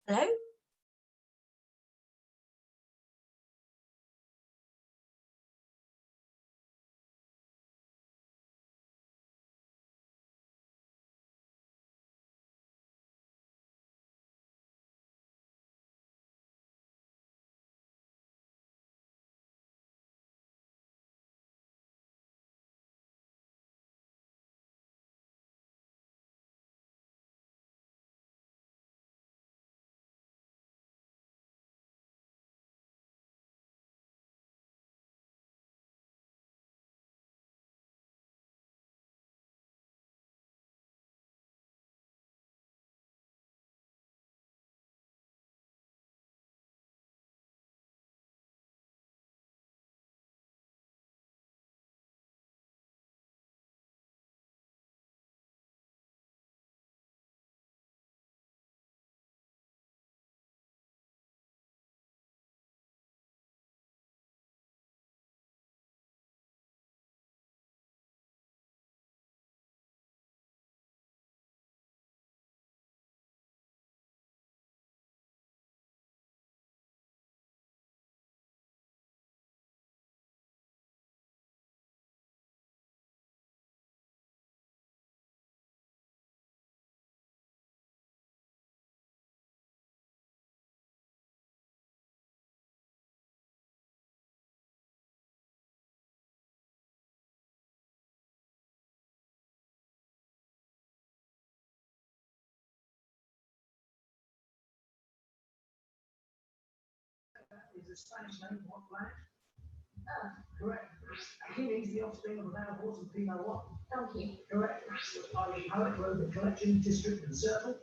Hello? Is the Spanish name what Gland? Correct. Guinea is the offspring of a male horse and female what? Donkey. Correct. Irish poet wrote the collection District and Circle.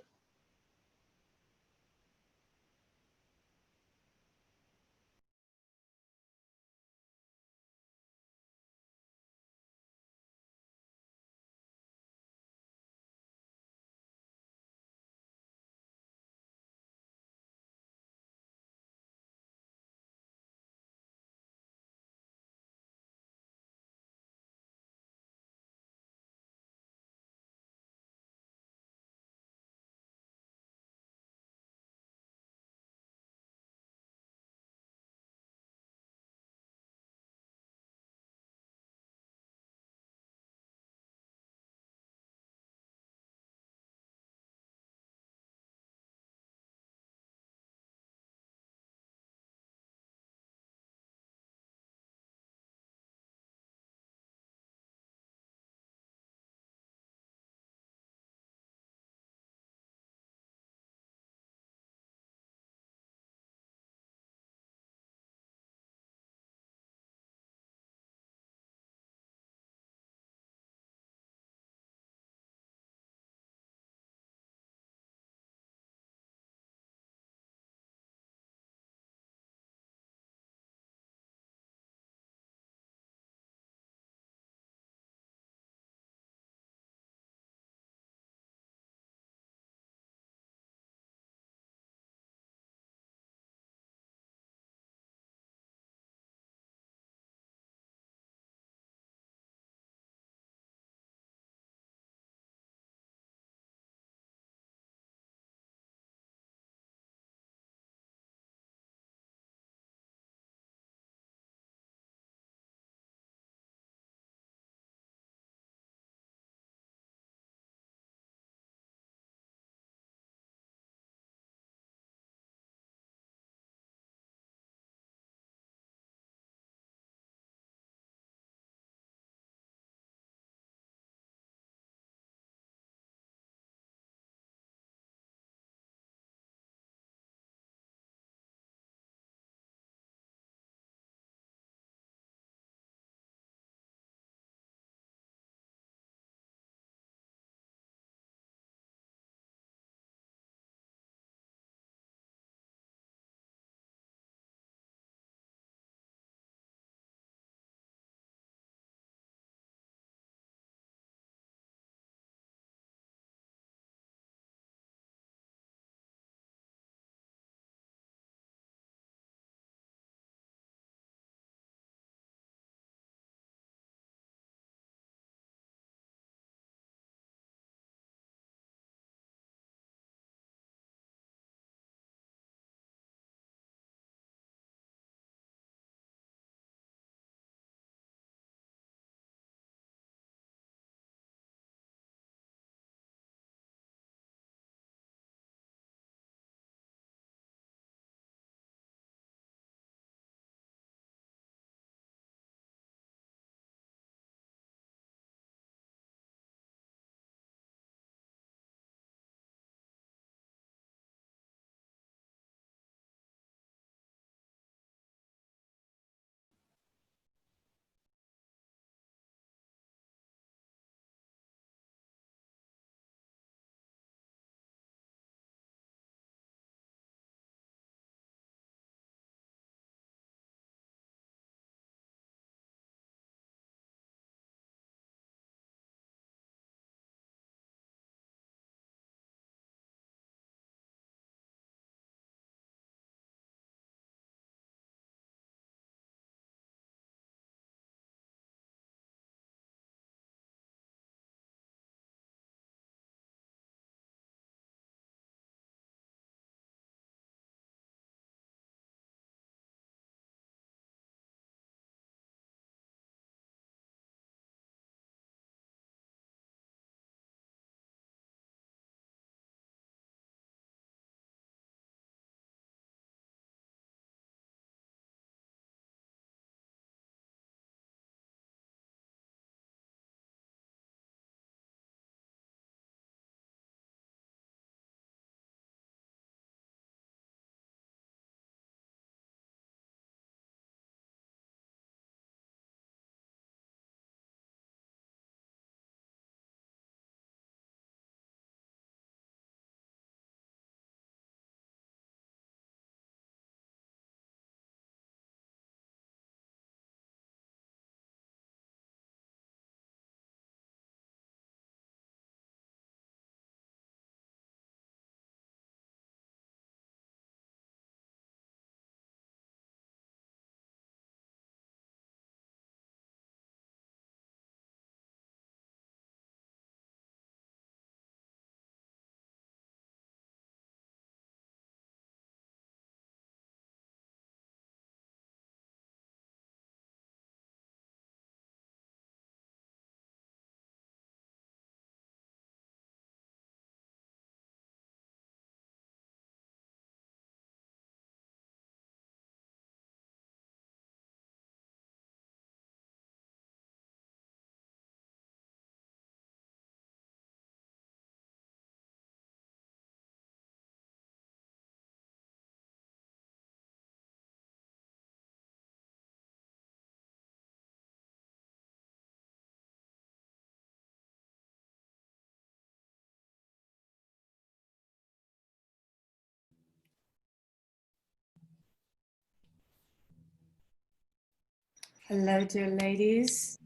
Hello, dear ladies.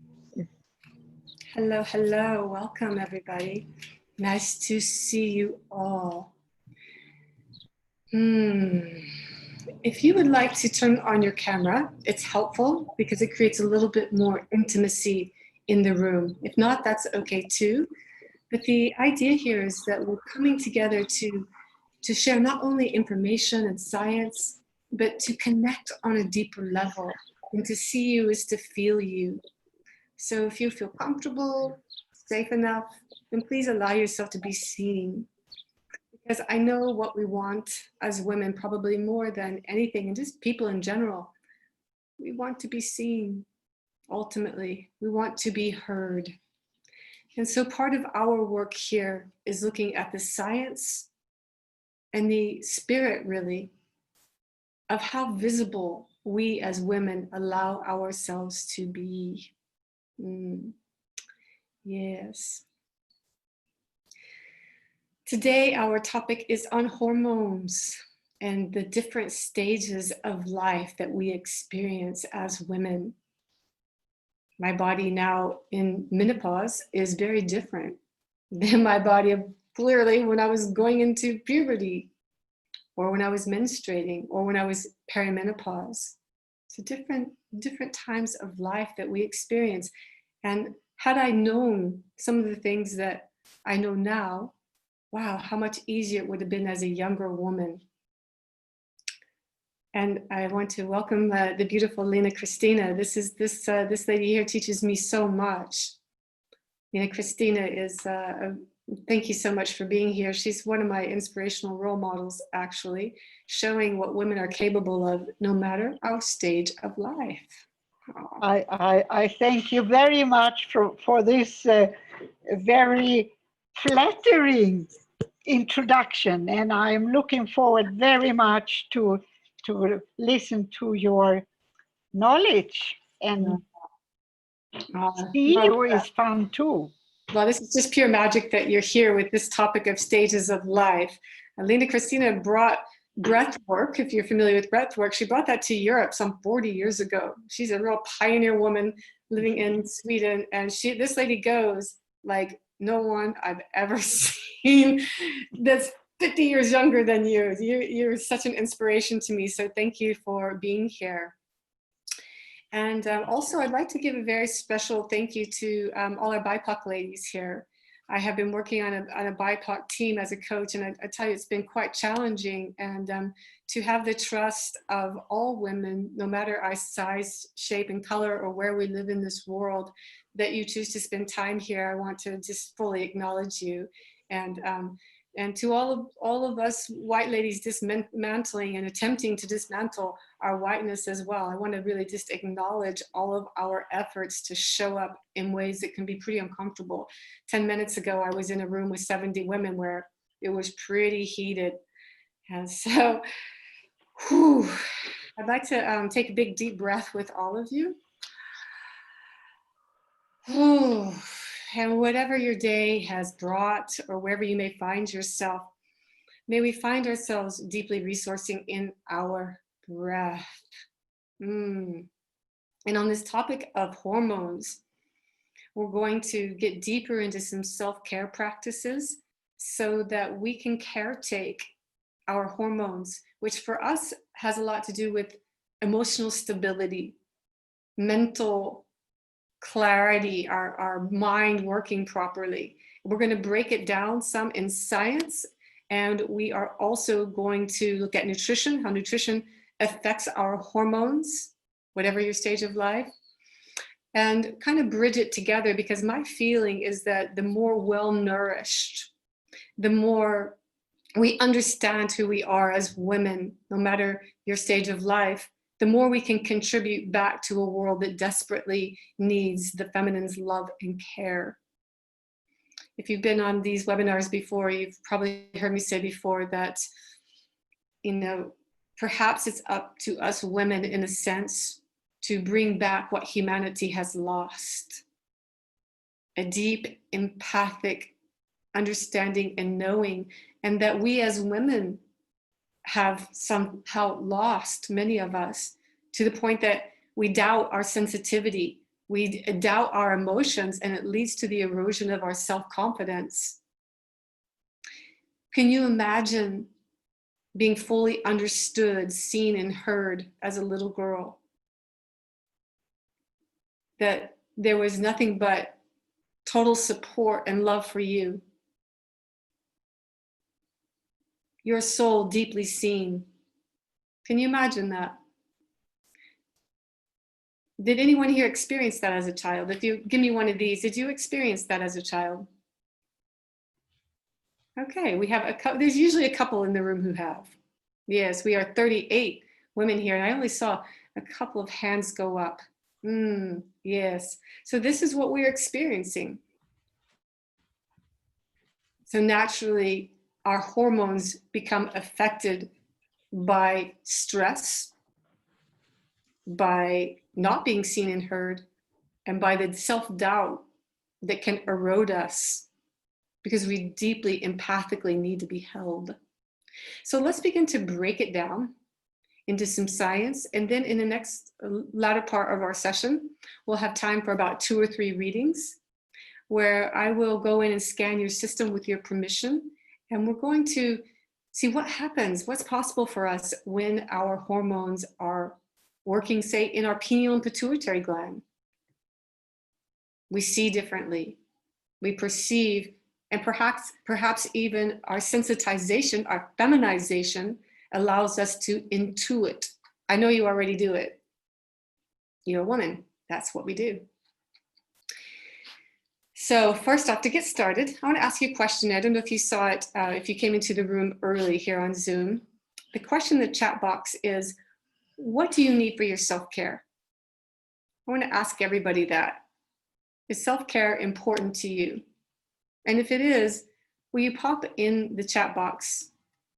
Hello, hello. Welcome, everybody. Nice to see you all. If you would like to turn on your camera, it's helpful because it creates a little bit more intimacy in the room. If not, that's okay too. But the idea here is that we're coming together to share not only information and science, but to connect on a deeper level. And to see you is to feel you. So if you feel comfortable, safe enough, then please allow yourself to be seen. Because I know what we want as women, probably more than anything, and just people in general. We want to be seen, ultimately. We want to be heard. And so part of our work here is looking at the science and the spirit, really, of how visible we as women allow ourselves to be. Yes. Today, our topic is on hormones and the different stages of life that we experience as women. My body now in menopause is very different than my body clearly when I was going into puberty, or when I was menstruating, or when I was perimenopause. So different times of life that we experience. And had I known some of the things that I know now, wow, how much easier it would have been as a younger woman. And I want to welcome the beautiful Lena Christina. This lady here teaches me so much. Lena Christina is, thank you so much for being here. She's one of my inspirational role models, actually, showing what women are capable of, no matter our stage of life. I thank you very much for this very flattering introduction, and I'm looking forward very much to listen to your knowledge, and see you is fun too. Well, this is just pure magic that you're here with this topic of stages of life. Lena Christina brought breath work, if you're familiar with breath work, she brought that to Europe some 40 years ago. She's a real pioneer woman living in Sweden, and this lady goes like no one I've ever seen that's 50 years younger than you. You're such an inspiration to me, so thank you for being here. And also, I'd like to give a very special thank you to all our BIPOC ladies here. I have been working on a BIPOC team as a coach, and I tell you, it's been quite challenging. And to have the trust of all women, no matter our size, shape, and color, or where we live in this world, that you choose to spend time here, I want to just fully acknowledge you. And to all of us white ladies dismantling and attempting to dismantle our whiteness as well, I want to really just acknowledge all of our efforts to show up in ways that can be pretty uncomfortable. 10 minutes ago, I was in a room with 70 women where it was pretty heated. And so, I'd like to take a big deep breath with all of you. And whatever your day has brought, or wherever you may find yourself, may we find ourselves deeply resourcing in our breath. And on this topic of hormones, we're going to get deeper into some self-care practices so that we can caretake our hormones, which for us has a lot to do with emotional stability, mental clarity, our mind working properly. We're going to break it down some in science, and we are also going to look at nutrition, how nutrition affects our hormones, whatever your stage of life, and kind of bridge it together, because my feeling is that the more well-nourished, the more we understand who we are as women, no matter your stage of life, the more we can contribute back to a world that desperately needs the feminine's love and care. If you've been on these webinars before, you've probably heard me say before that, perhaps it's up to us women, in a sense, to bring back what humanity has lost. A deep, empathic understanding and knowing, and that we as women have somehow lost, many of us, to the point that We doubt our sensitivity. We doubt our emotions, and it leads to the erosion of our self-confidence. Can you imagine being fully understood, seen, and heard as a little girl? That there was nothing but total support and love for you. Your soul deeply seen. Can you imagine that? Did anyone here experience that as a child? If you give me one of these, did you experience that as a child? Okay, we have a couple, there's usually a couple in the room who have. Yes, we are 38 women here, and I only saw a couple of hands go up. Yes, so this is what we're experiencing. So naturally, our hormones become affected by stress, by not being seen and heard, and by the self-doubt that can erode us because we deeply empathically need to be held. So let's begin to break it down into some science. And then in the next latter part of our session, we'll have time for about 2 or 3 readings where I will go in and scan your system with your permission. And we're going to see what happens, what's possible for us when our hormones are working, say, in our pineal and pituitary gland. We see differently, we perceive, and perhaps even our sensitization, our feminization allows us to intuit. I know you already do it. You're a woman, that's what we do. So first off, to get started, I want to ask you a question. I don't know if you saw it, if you came into the room early here on Zoom. The question in the chat box is, what do you need for your self-care? I want to ask everybody that. Is self-care important to you? And if it is, will you pop in the chat box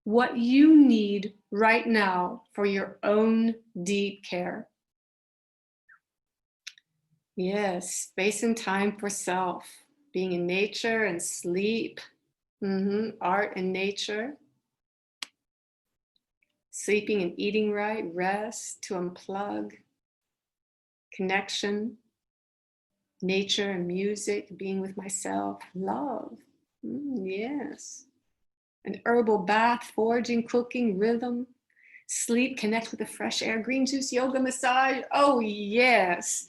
what you need right now for your own deep care? Yes, space and time for self, being in nature and sleep, art and nature, sleeping and eating right, rest, to unplug, connection, nature and music, being with myself, love, yes. An herbal bath, foraging, cooking, rhythm, sleep, connect with the fresh air, green juice, yoga, massage. Oh, yes.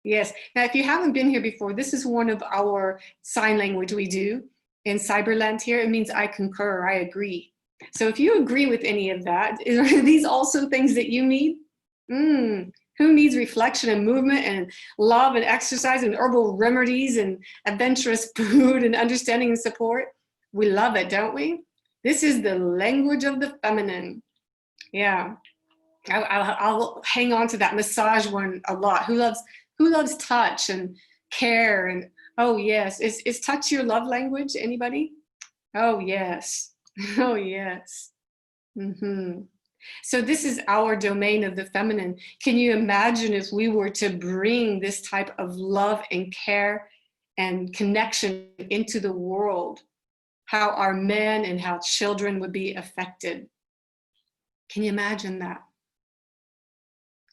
Yes. Now, if you haven't been here before, this is one of our sign language we do in Cyberland here. It means I concur, I agree. So if you agree with any of that, are these also things that you need? Who needs reflection and movement and love and exercise and herbal remedies and adventurous food and understanding and support? We love it, don't we? This is the language of the feminine. Yeah, I'll hang on to that massage one a lot. Who loves touch and care? And oh yes, is touch your love language? Anybody? Oh yes, oh yes. So this is our domain of the feminine. Can you imagine if we were to bring this type of love and care and connection into the world? How our men and how children would be affected. Can you imagine that?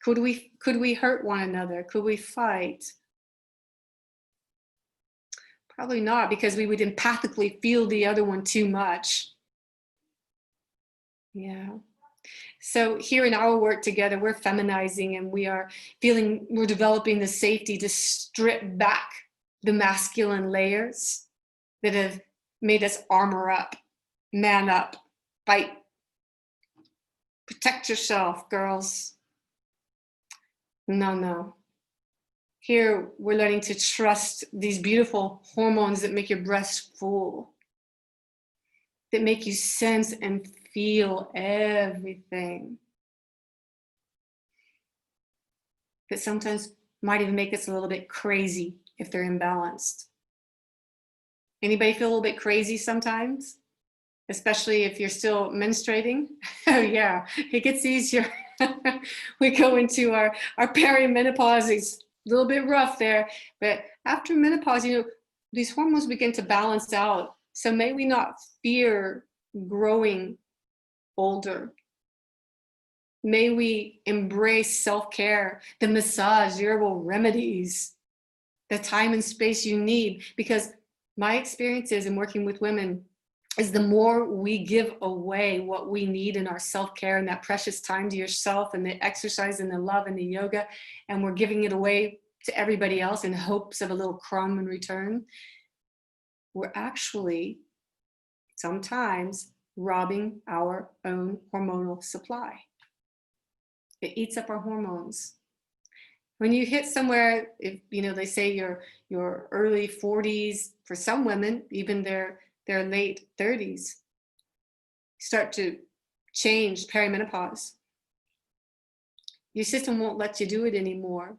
Could we hurt one another? Could we fight? Probably not, because we would empathically feel the other one too much. Yeah. So here in our work together, we're feminizing and we're developing the safety to strip back the masculine layers that have made us armor up, man up, fight. Protect yourself, girls. No. Here, we're learning to trust these beautiful hormones that make your breast full, that make you sense and feel everything, that sometimes might even make us a little bit crazy if they're imbalanced. Anybody feel a little bit crazy sometimes? Especially if you're still menstruating? Oh yeah, it gets easier. We go into our perimenopause. It's a little bit rough there, but after menopause, these hormones begin to balance out. So may we not fear growing older. May we embrace self-care, the massage, the herbal remedies, the time and space you need. Because my experiences in working with women is the more we give away what we need in our self-care and that precious time to yourself and the exercise and the love and the yoga, and we're giving it away to everybody else in hopes of a little crumb in return, we're actually sometimes robbing our own hormonal supply. It eats up our hormones. When you hit somewhere, if you know, they say your early 40s, for some women, even their late 30s, start to change perimenopause. Your system won't let you do it anymore.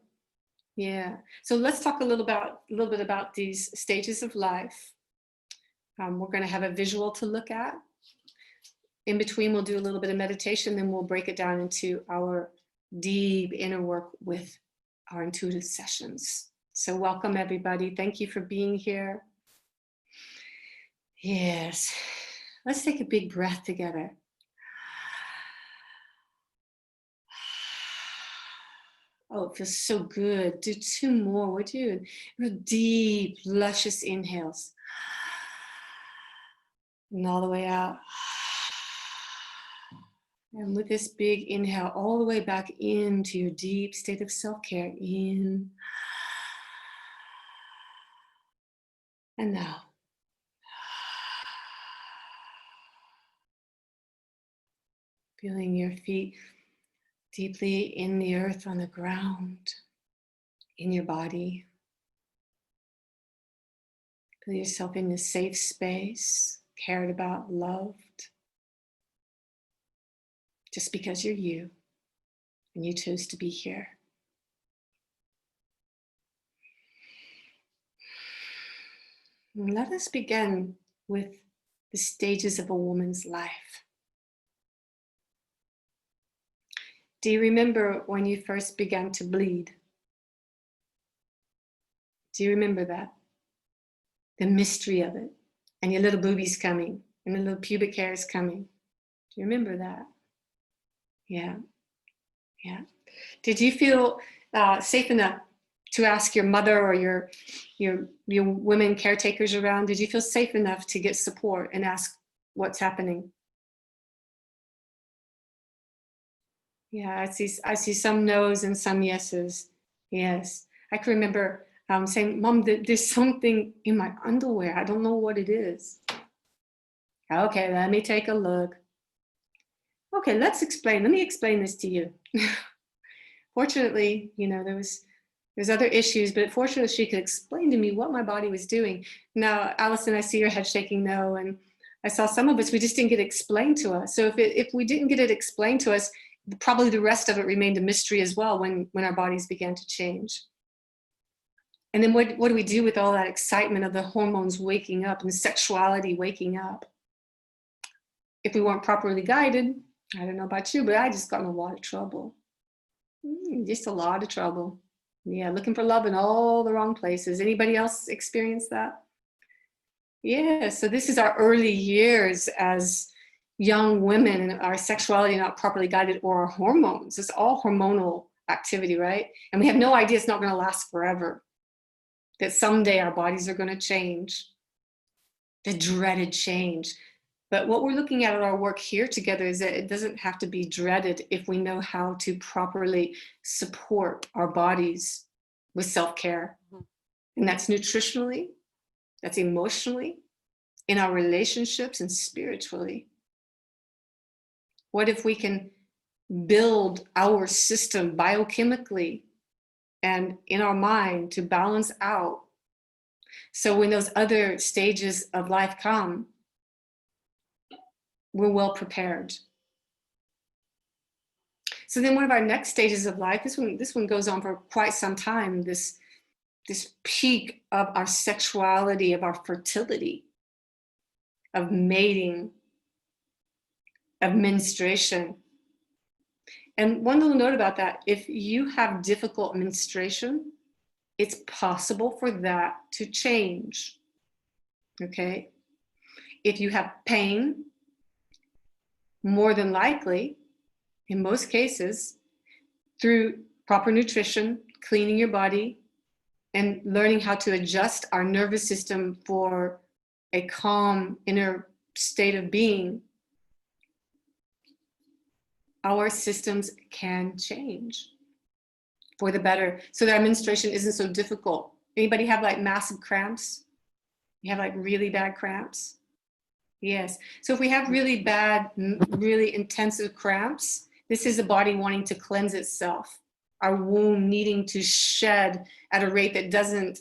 Yeah. So let's talk a little bit about these stages of life. We're going to have a visual to look at. In between, we'll do a little bit of meditation, then we'll break it down into our deep inner work with our intuitive sessions. So welcome, everybody. Thank you for being here. Yes. Let's take a big breath together. Oh, it feels so good. Do 2 more, would you? Real deep, luscious inhales. And all the way out. And with this big inhale, all the way back into your deep state of self-care. In. And now. Feeling your feet deeply in the earth, on the ground, in your body. Feel yourself in a safe space, cared about, loved. Just because you're you and you chose to be here. And let us begin with the stages of a woman's life. Do you remember when you first began to bleed? Do you remember that? The mystery of it, and your little boobies coming, and the little pubic hairs coming. Do you remember that? Yeah, yeah. Did you feel safe enough to ask your mother or your women caretakers around? Did you feel safe enough to get support and ask what's happening? Yeah, I see some no's and some yeses. Yes, I can remember saying, "Mom, there's something in my underwear. I don't know what it is." Okay, let me take a look. Okay, let me explain this to you. Fortunately, you know, there's other issues, but fortunately she could explain to me what my body was doing. Now, Allison, I see your head shaking no, and I saw some of us, we just didn't get it explained to us. So if we didn't get it explained to us, probably the rest of it remained a mystery as well when our bodies began to change. And then what do we do with all that excitement of the hormones waking up and the sexuality waking up? If we weren't properly guided, I don't know about you, but I just got in a lot of trouble. Just a lot of trouble. Yeah, looking for love in all the wrong places. Anybody else experience that? Yeah, so this is our early years as young women and our sexuality not properly guided, or our hormones. It's all hormonal activity, right? And we have no idea it's not going to last forever. That someday our bodies are going to change. The dreaded change. But what we're looking at in our work here together is that it doesn't have to be dreaded if we know how to properly support our bodies with self-care. And that's nutritionally, that's emotionally, in our relationships, and spiritually. What if we can build our system biochemically and in our mind to balance out, so when those other stages of life come, we're well prepared. So then one of our next stages of life, this one goes on for quite some time, this peak of our sexuality, of our fertility, of mating, of menstruation. And one little note about that, if you have difficult menstruation, it's possible for that to change, okay? If you have pain, more than likely, in most cases, through proper nutrition, cleaning your body, and learning how to adjust our nervous system for a calm inner state of being, our systems can change for the better, so that our menstruation isn't so difficult. Anybody have like massive cramps? You have like really bad cramps? Yes. So if we have really bad, really intensive cramps, this is the body wanting to cleanse itself. Our womb needing to shed at a rate that doesn't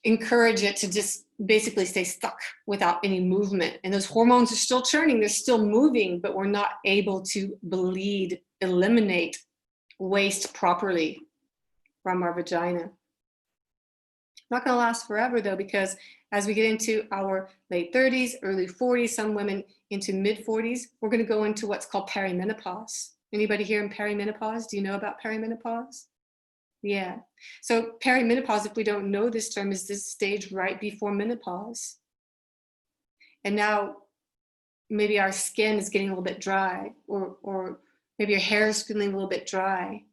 encourage it to just basically stay stuck without any movement. And those hormones are still churning, they're still moving, but we're not able to bleed, eliminate waste properly from our vagina. Not going to last forever though, because as we get into our late 30s, early 40s, some women into mid 40s, we're going to go into what's called perimenopause. Anybody here in perimenopause? Do you know about perimenopause? Yeah. So perimenopause, if we don't know this term, is this stage right before menopause. And now maybe our skin is getting a little bit dry, or maybe your hair is feeling a little bit dry.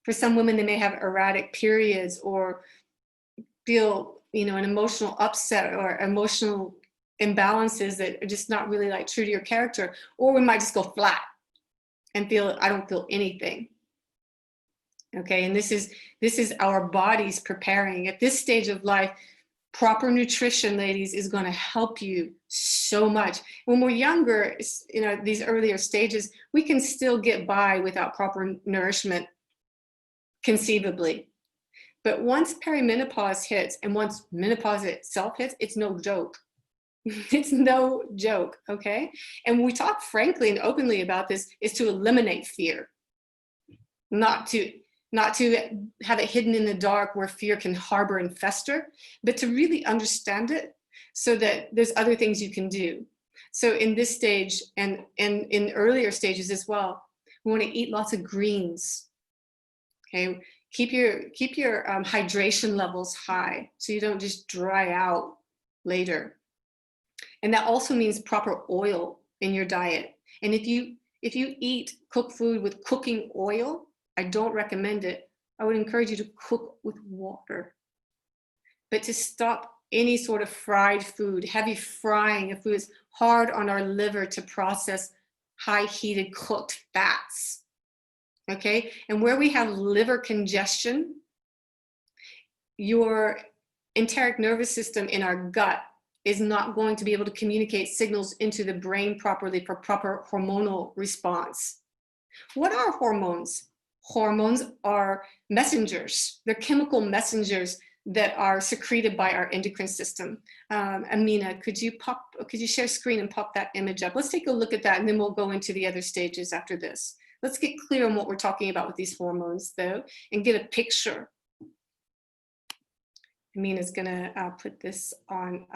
For some women, they may have erratic periods or feel, an emotional upset or emotional imbalances that are just not really like true to your character. Or we might just go flat and I don't feel anything. Okay, and this is our bodies preparing. At this stage of life, proper nutrition, ladies, is going to help you so much. When we're younger, these earlier stages, we can still get by without proper nourishment, conceivably. But once perimenopause hits, and once menopause itself hits, it's no joke. It's no joke, okay? And we talk frankly and openly about this is to eliminate fear, not to have it hidden in the dark where fear can harbor and fester, but to really understand it so that there's other things you can do. So in this stage and in earlier stages as well, we want to eat lots of greens, okay? Keep your hydration levels high so you don't just dry out later. And that also means proper oil in your diet. And if you eat cooked food with cooking oil, I don't recommend it. I would encourage you to cook with water. But to stop any sort of fried food, heavy frying of food is hard on our liver to process high heated cooked fats. Okay, and where we have liver congestion, your enteric nervous system in our gut is not going to be able to communicate signals into the brain properly for proper hormonal response. What are hormones? Hormones are messengers. They're chemical messengers that are secreted by our endocrine system. Amina, could you share screen and pop that image up? Let's take a look at that, and then we'll go into the other stages after this. Let's get clear on what we're talking about with these hormones, though, and get a picture. Amina's gonna put this on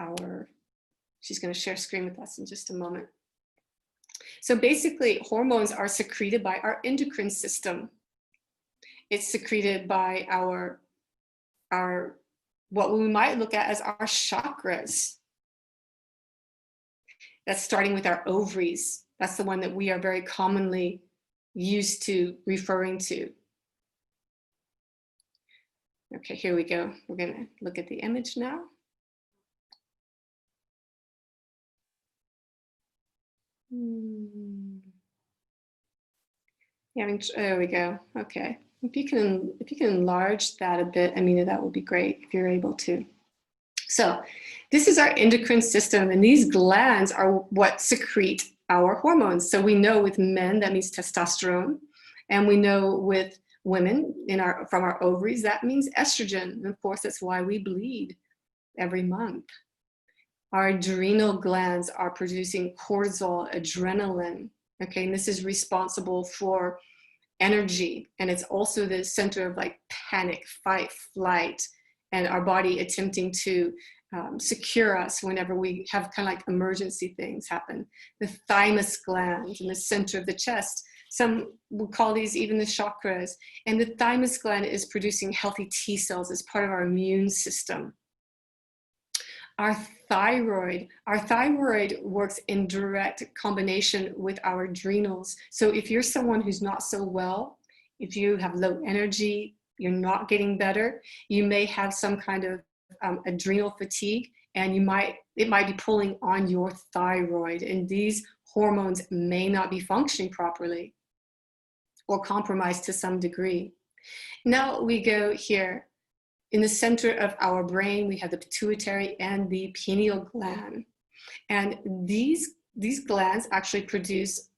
she's gonna share screen with us in just a moment. So basically, hormones are secreted by our endocrine system. It's secreted by our what we might look at as our chakras. That's starting with our ovaries. That's the one that we are very commonly used to referring to. Okay, here we go. We're gonna look at the image now. There we go. Okay, if you can enlarge that a bit, Amina, that would be great if you're able to. So this is our endocrine system, and these glands are what secrete our hormones. So we know with men that means testosterone, and we know with women from our ovaries that means estrogen. And of course, that's why we bleed every month. Our adrenal glands are producing cortisol, adrenaline. Okay, and this is responsible for energy, and it's also the center of like panic, fight, flight, and our body attempting to secure us whenever we have kind of like emergency things happen. The thymus gland in the center of the chest, some would call these even the chakras, and the thymus gland is producing healthy T cells as part of our immune system. Our thyroid. Our thyroid works in direct combination with our adrenals. So if you're someone who's not so well, if you have low energy, you're not getting better, you may have some kind of adrenal fatigue, and it might be pulling on your thyroid, and these hormones may not be functioning properly or compromised to some degree. Now we go here. In the center of our brain, we have the pituitary and the pineal gland. And these glands actually produce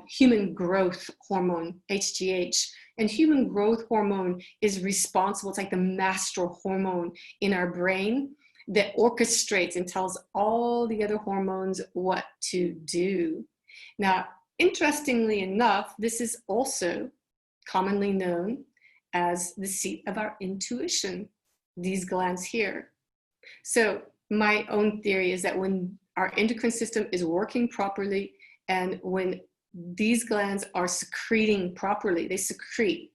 human growth hormone, HGH. And human growth hormone is responsible, it's like the master hormone in our brain that orchestrates and tells all the other hormones what to do. Now, interestingly enough, this is also commonly known as the seat of our intuition, these glands here. So my own theory is that when our endocrine system is working properly, and when these glands are secreting properly, they secrete,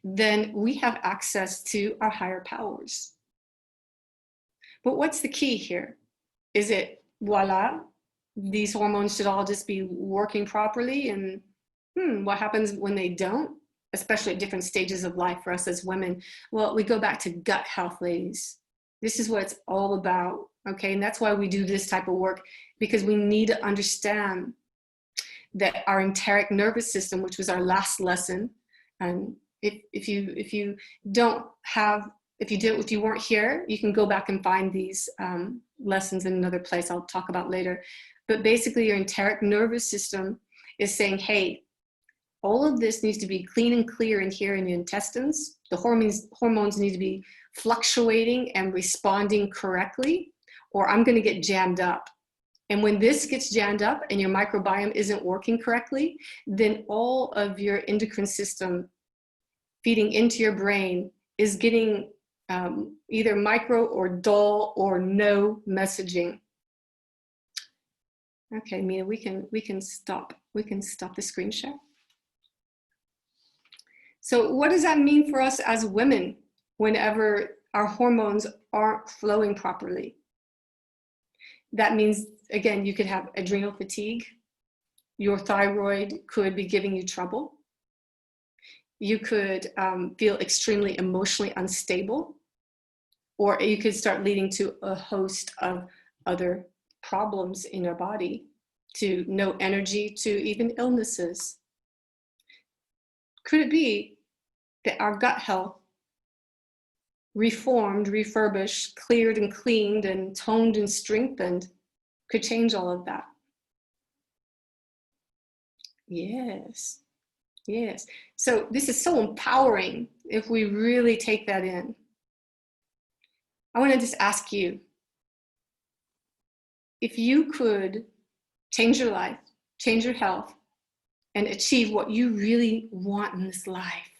then we have access to our higher powers. But what's the key here? Is it, voila, these hormones should all just be working properly, and what happens when they don't? Especially at different stages of life for us as women. Well, we go back to gut health, ladies. This is what it's all about, okay? And that's why we do this type of work, because we need to understand that our enteric nervous system, which was our last lesson, and if you weren't here, you can go back and find these lessons in another place I'll talk about later. But basically, your enteric nervous system is saying, hey, all of this needs to be clean and clear in here in the intestines. The hormones need to be fluctuating and responding correctly, or I'm going to get jammed up. And when this gets jammed up and your microbiome isn't working correctly, then all of your endocrine system feeding into your brain is getting either micro or dull or no messaging. Okay, Mina, we can stop the screen share. So what does that mean for us as women whenever our hormones aren't flowing properly? That means, again, you could have adrenal fatigue. Your thyroid could be giving you trouble. You could feel extremely emotionally unstable, or you could start leading to a host of other problems in your body, to no energy, to even illnesses. Could it be that our gut health, reformed, refurbished, cleared and cleaned and toned and strengthened, could change all of that? Yes, yes. So this is so empowering if we really take that in. I want to just ask you, if you could change your life, change your health, and achieve what you really want in this life,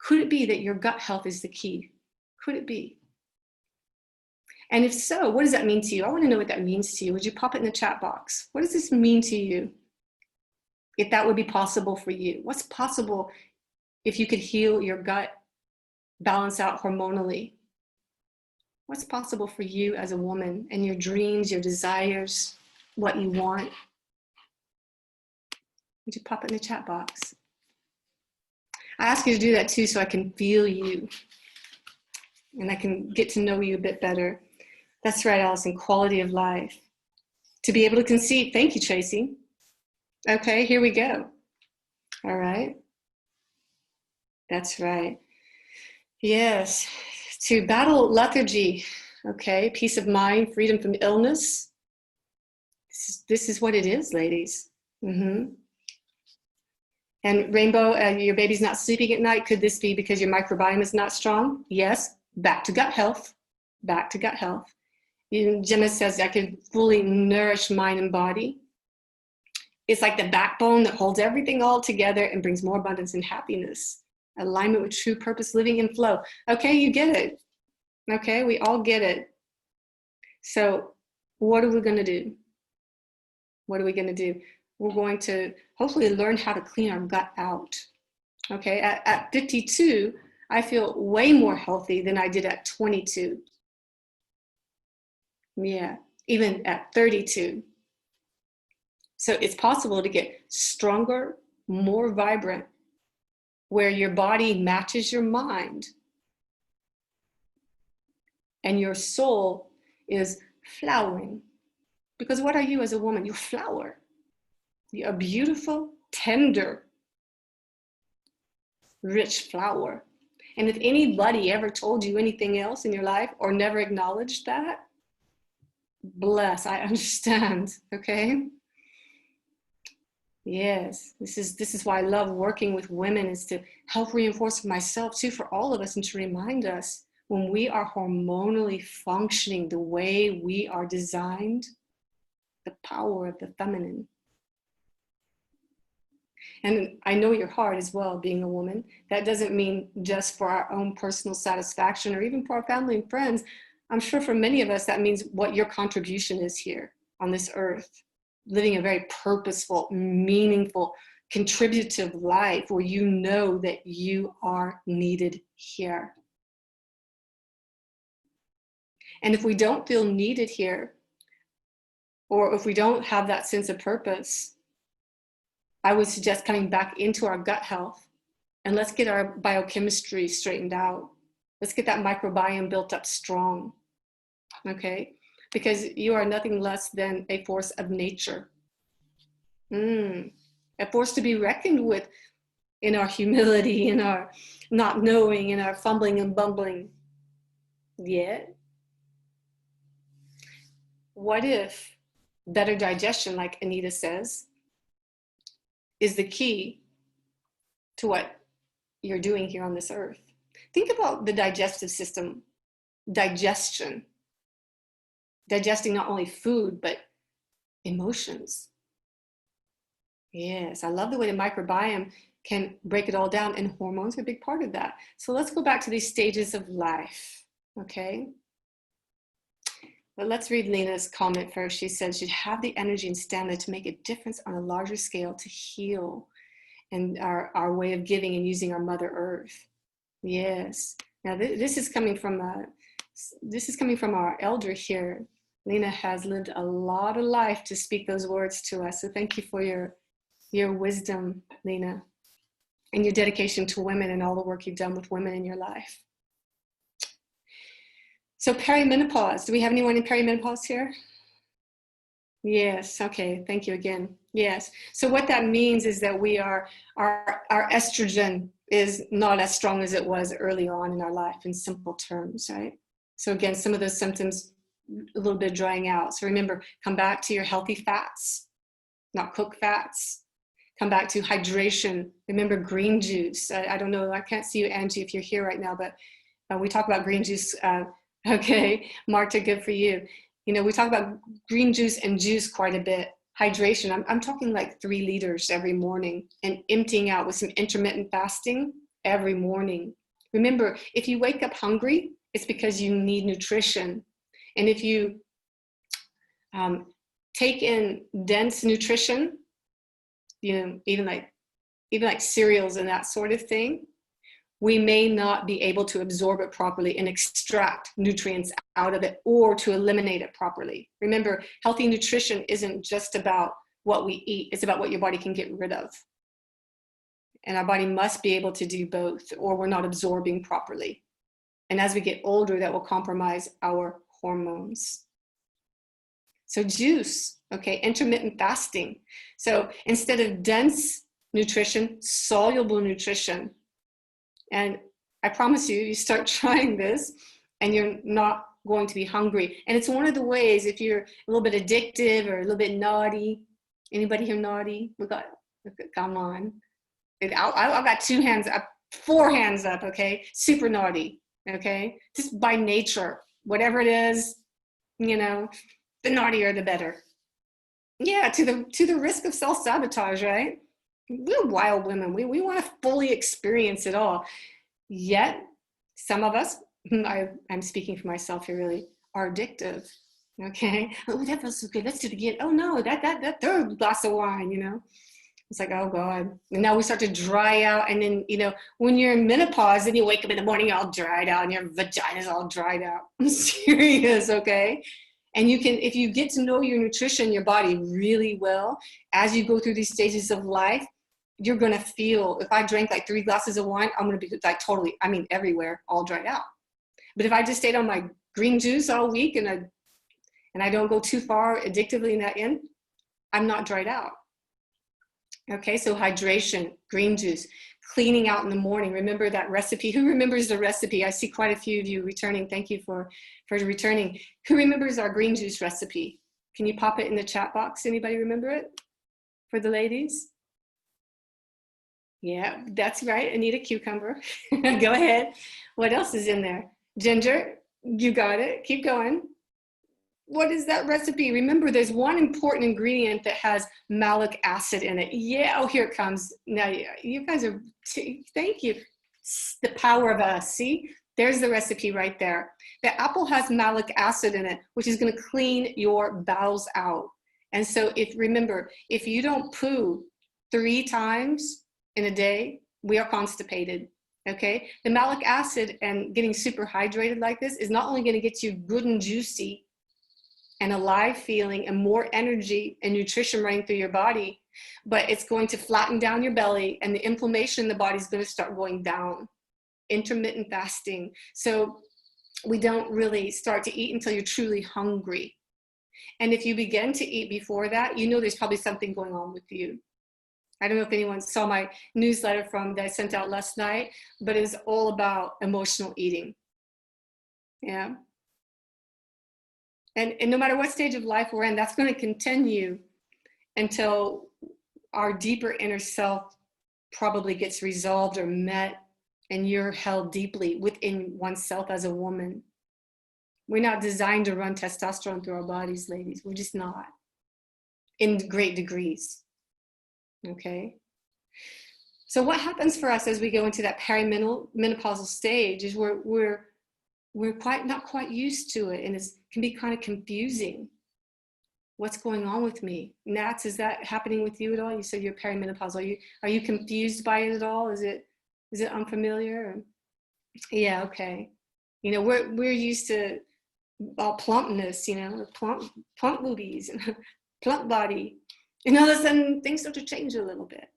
could it be that your gut health is the key? Could it be? And if so, what does that mean to you? I want to know what that means to you. Would you pop it in the chat box? What does this mean to you? If that would be possible for you. What's possible if you could heal your gut, balance out hormonally? What's possible for you as a woman and your dreams, your desires, what you want? Would you pop it in the chat box? I ask you to do that too, so I can feel you and I can get to know you a bit better. That's right, Allison, quality of life. To be able to conceive. Thank you, Tracy. Okay, here we go. All right. That's right. Yes. To battle lethargy. Okay, peace of mind, freedom from illness. This is what it is, ladies. Mm-hmm. And Rainbow, your baby's not sleeping at night. Could this be because your microbiome is not strong? Yes. Back to gut health. Back to gut health. Gemma says, I could fully nourish mind and body. It's like the backbone that holds everything all together and brings more abundance and happiness. Alignment with true purpose, living in flow. Okay, you get it. Okay, we all get it. So what are we going to do? What are we going to do? We're going to hopefully learn how to clean our gut out. Okay, at 52, I feel way more healthy than I did at 22. Yeah, even at 32. So it's possible to get stronger, more vibrant, where your body matches your mind and your soul is flowering. Because what are you as a woman? You're a flower. You're a beautiful, tender, rich flower. And if anybody ever told you anything else in your life or never acknowledged that, bless, I understand, okay? Yes, this is why I love working with women, is to help reinforce myself too, for all of us, and to remind us when we are hormonally functioning the way we are designed, the power of the feminine. And I know your heart as well, being a woman. That doesn't mean just for our own personal satisfaction or even for our family and friends. I'm sure for many of us, that means what your contribution is here on this earth. Living a very purposeful, meaningful, contributive life where you know that you are needed here. And if we don't feel needed here, or if we don't have that sense of purpose, I would suggest coming back into our gut health, and let's get our biochemistry straightened out. Let's get that microbiome built up strong, okay? Because you are nothing less than a force of nature. A force to be reckoned with in our humility, in our not knowing, in our fumbling and bumbling. Yet, what if better digestion, like Anita says, is the key to what you're doing here on this earth? Think about the digestive system, digestion, digesting not only food, but emotions. Yes, I love the way the microbiome can break it all down, and hormones are a big part of that. So let's go back to these stages of life, okay? But let's read Lena's comment first. She said she'd have the energy and stamina to make a difference on a larger scale, to heal and our way of giving and using our Mother Earth. Yes. Now this is coming from our elder here. Lena has lived a lot of life to speak those words to us. So thank you for your wisdom, Lena, and your dedication to women and all the work you've done with women in your life. So perimenopause, do we have anyone in perimenopause here? Yes, okay, thank you again. Yes, so what that means is that our estrogen is not as strong as it was early on in our life, in simple terms, right? So again, some of those symptoms, a little bit drying out. So remember, come back to your healthy fats, not cooked fats. Come back to hydration. Remember green juice. I don't know, I can't see you, Angie, if you're here right now, but we talk about green juice. Okay, Marta, good for you. You know, we talk about green juice and juice quite a bit. Hydration, I'm talking like 3 liters every morning, and emptying out with some intermittent fasting every morning. Remember, if you wake up hungry, it's because you need nutrition. And if you take in dense nutrition, you know, even like cereals and that sort of thing, we may not be able to absorb it properly and extract nutrients out of it, or to eliminate it properly. Remember, healthy nutrition isn't just about what we eat, it's about what your body can get rid of. And our body must be able to do both, or we're not absorbing properly. And as we get older, that will compromise our hormones. So juice, okay, intermittent fasting. So instead of dense nutrition, soluble nutrition. And I promise you, you start trying this and you're not going to be hungry. And it's one of the ways, if you're a little bit addictive or a little bit naughty. Anybody here naughty? Come on. I got 2 hands up, 4 hands up, okay? Super naughty, okay? Just by nature, whatever it is, you know, the naughtier the better. Yeah, to the risk of self-sabotage, right? We're wild women. We want to fully experience it all. Yet, some of us, I'm speaking for myself here really, are addictive. Okay? Oh, that feels so good. Let's do it again. Oh no, that 3rd glass of wine, you know? It's like, oh God. And now we start to dry out. And then, you know, when you're in menopause and you wake up in the morning, you're all dried out and your vagina's all dried out. I'm serious, okay? And you can, if you get to know your nutrition, your body really well, as you go through these stages of life, you're going to feel, if I drank like 3 glasses of wine, I'm going to be like totally, I mean, everywhere, all dried out. But if I just stayed on my green juice all week and I don't go too far addictively in that end, I'm not dried out. Okay, so hydration, green juice, cleaning out in the morning. Remember that recipe? Who remembers the recipe? I see quite a few of you returning. Thank you for returning. Who remembers our green juice recipe? Can you pop it in the chat box? Anybody remember it? For the ladies? Yeah, that's right. Anita, cucumber. Go ahead. What else is in there? Ginger, you got it. Keep going. What is that recipe? Remember, there's one important ingredient that has malic acid in it. Yeah, oh, here it comes. Now, you guys are, thank you. The power of us, see? There's the recipe right there. The apple has malic acid in it, which is going to clean your bowels out. And so remember, if you don't poo 3 times in a day, we are constipated. Okay? The malic acid and getting super hydrated like this is not only going to get you good and juicy and alive feeling and more energy and nutrition running through your body, but it's going to flatten down your belly and the inflammation in the body is going to start going down. Intermittent fasting. So we don't really start to eat until you're truly hungry. And if you begin to eat before that, you know there's probably something going on with you. I don't know if anyone saw my newsletter that I sent out last night, but it's all about emotional eating. Yeah. And no matter what stage of life we're in, that's going to continue until our deeper inner self probably gets resolved or met, and you're held deeply within oneself as a woman. We're not designed to run testosterone through our bodies, ladies. We're just not, in great degrees. Okay? So what happens for us as we go into that perimenopausal stage is we're not quite used to it, and it can be kind of confusing. What's going on with me? Nats, is that happening with you at all? You said you're perimenopausal. Are you confused by it at all? Is it unfamiliar? Yeah, okay. You know, we're used to all plumpness, you know, plump boobies and plump body. And all of a sudden things start to change a little bit.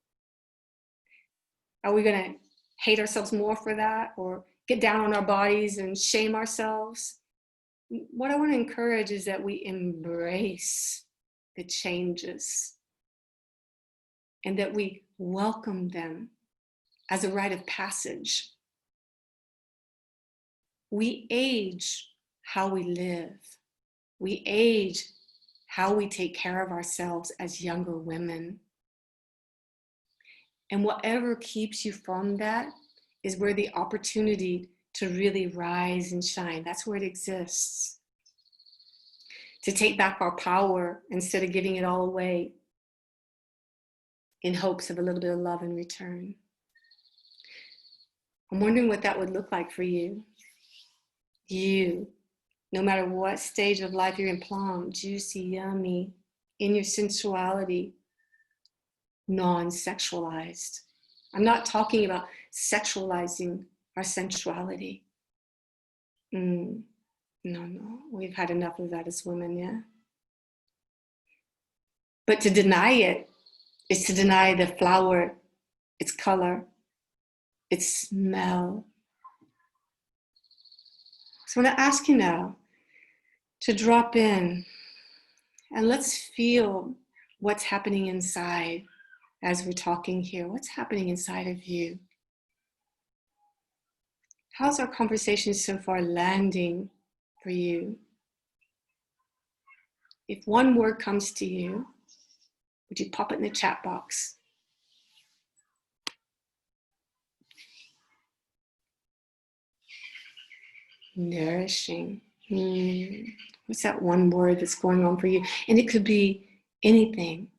Are we going to hate ourselves more for that, or get down on our bodies and shame ourselves? What I want to encourage is that we embrace the changes and that we welcome them as a rite of passage. We age how we live. We age how we take care of ourselves as younger women. And whatever keeps you from that is where the opportunity to really rise and shine. That's where it exists. To take back our power instead of giving it all away in hopes of a little bit of love in return. I'm wondering what that would look like for you. You, no matter what stage of life you're in, plump, juicy, yummy, in your sensuality, non-sexualized. I'm not talking about sexualizing our sensuality. No, we've had enough of that as women, yeah? But to deny it is to deny the flower, its color, its smell. So I want to ask you now to drop in and let's feel what's happening inside as we're talking here. What's happening inside of you? How's our conversation so far landing for you? If one word comes to you, would you pop it in the chat box? Nourishing. What's that one word that's going on for you? And it could be anything.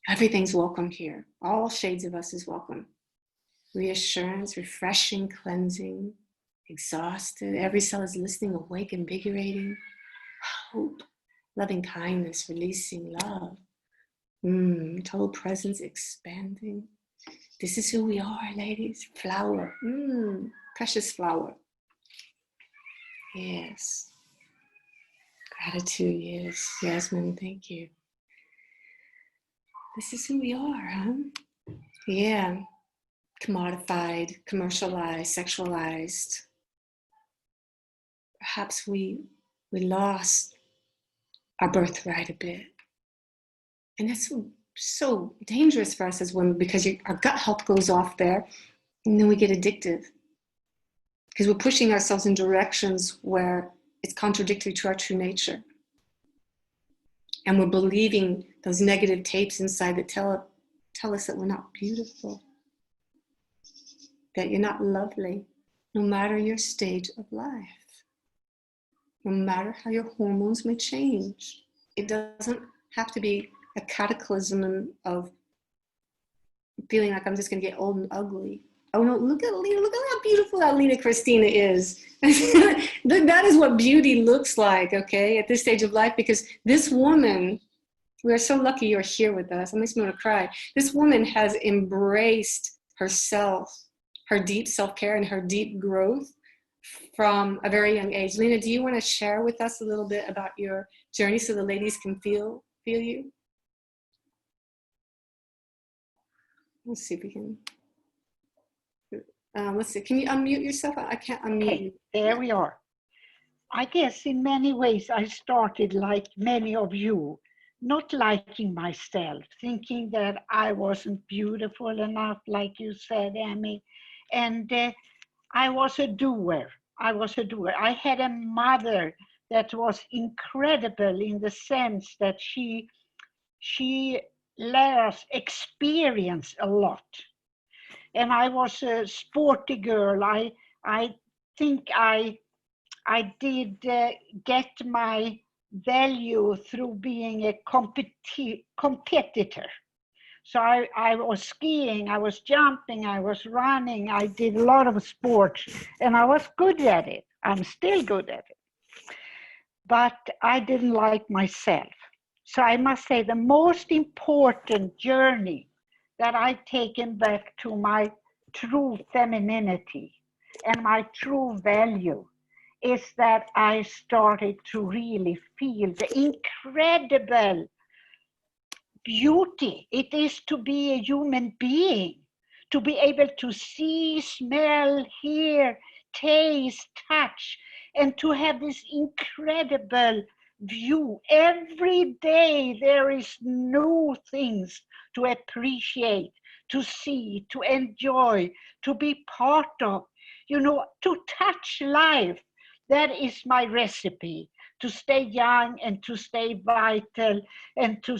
Everything's welcome here. All shades of us is welcome. Reassurance, refreshing, cleansing, exhausted. Every cell is listening, awake, invigorating. Hope, loving kindness, releasing love. Total presence expanding. This is who we are, ladies. Flower. Precious flower. Yes. Gratitude. Yes. Yasmin, thank you. This is who we are, huh? Yeah. Commodified, commercialized, sexualized. Perhaps we lost our birthright a bit. And that's so dangerous for us as women, because our gut health goes off there, and then we get addictive. Because we're pushing ourselves in directions where it's contradictory to our true nature. And we're believing those negative tapes inside that tell us that we're not beautiful, that you're not lovely, no matter your stage of life, no matter how your hormones may change. It doesn't have to be a cataclysm of feeling like I'm just going to get old and ugly. Oh no, look at Lena, look at how beautiful that Lena Christina is. That is what beauty looks like, okay, at this stage of life, because this woman, we are so lucky you're here with us. It makes me want to cry. This woman has embraced herself, her deep self-care and her deep growth from a very young age. Lena, do you want to share with us a little bit about your journey so the ladies can feel you? Let's see if we can. Let's see. Can you unmute yourself? I can't unmute. Okay, there we are. I guess in many ways I started like many of you, not liking myself, thinking that I wasn't beautiful enough, like you said, Amy. And I was a doer. I had a mother that was incredible in the sense that she let us experience a lot. And I was a sporty girl. I think I did get my value through being a competitor. So I was skiing, I was jumping, I was running, I did a lot of sports, and I was good at it. I'm still good at it. But I didn't like myself. So I must say the most important journey that I've taken back to my true femininity and my true value is that I started to really feel the incredible beauty it is to be a human being, to be able to see, smell, hear, taste, touch, and to have this incredible view. Every day there is new things to appreciate, to see, to enjoy, to be part of, to touch life. That is my recipe, to stay young and to stay vital and to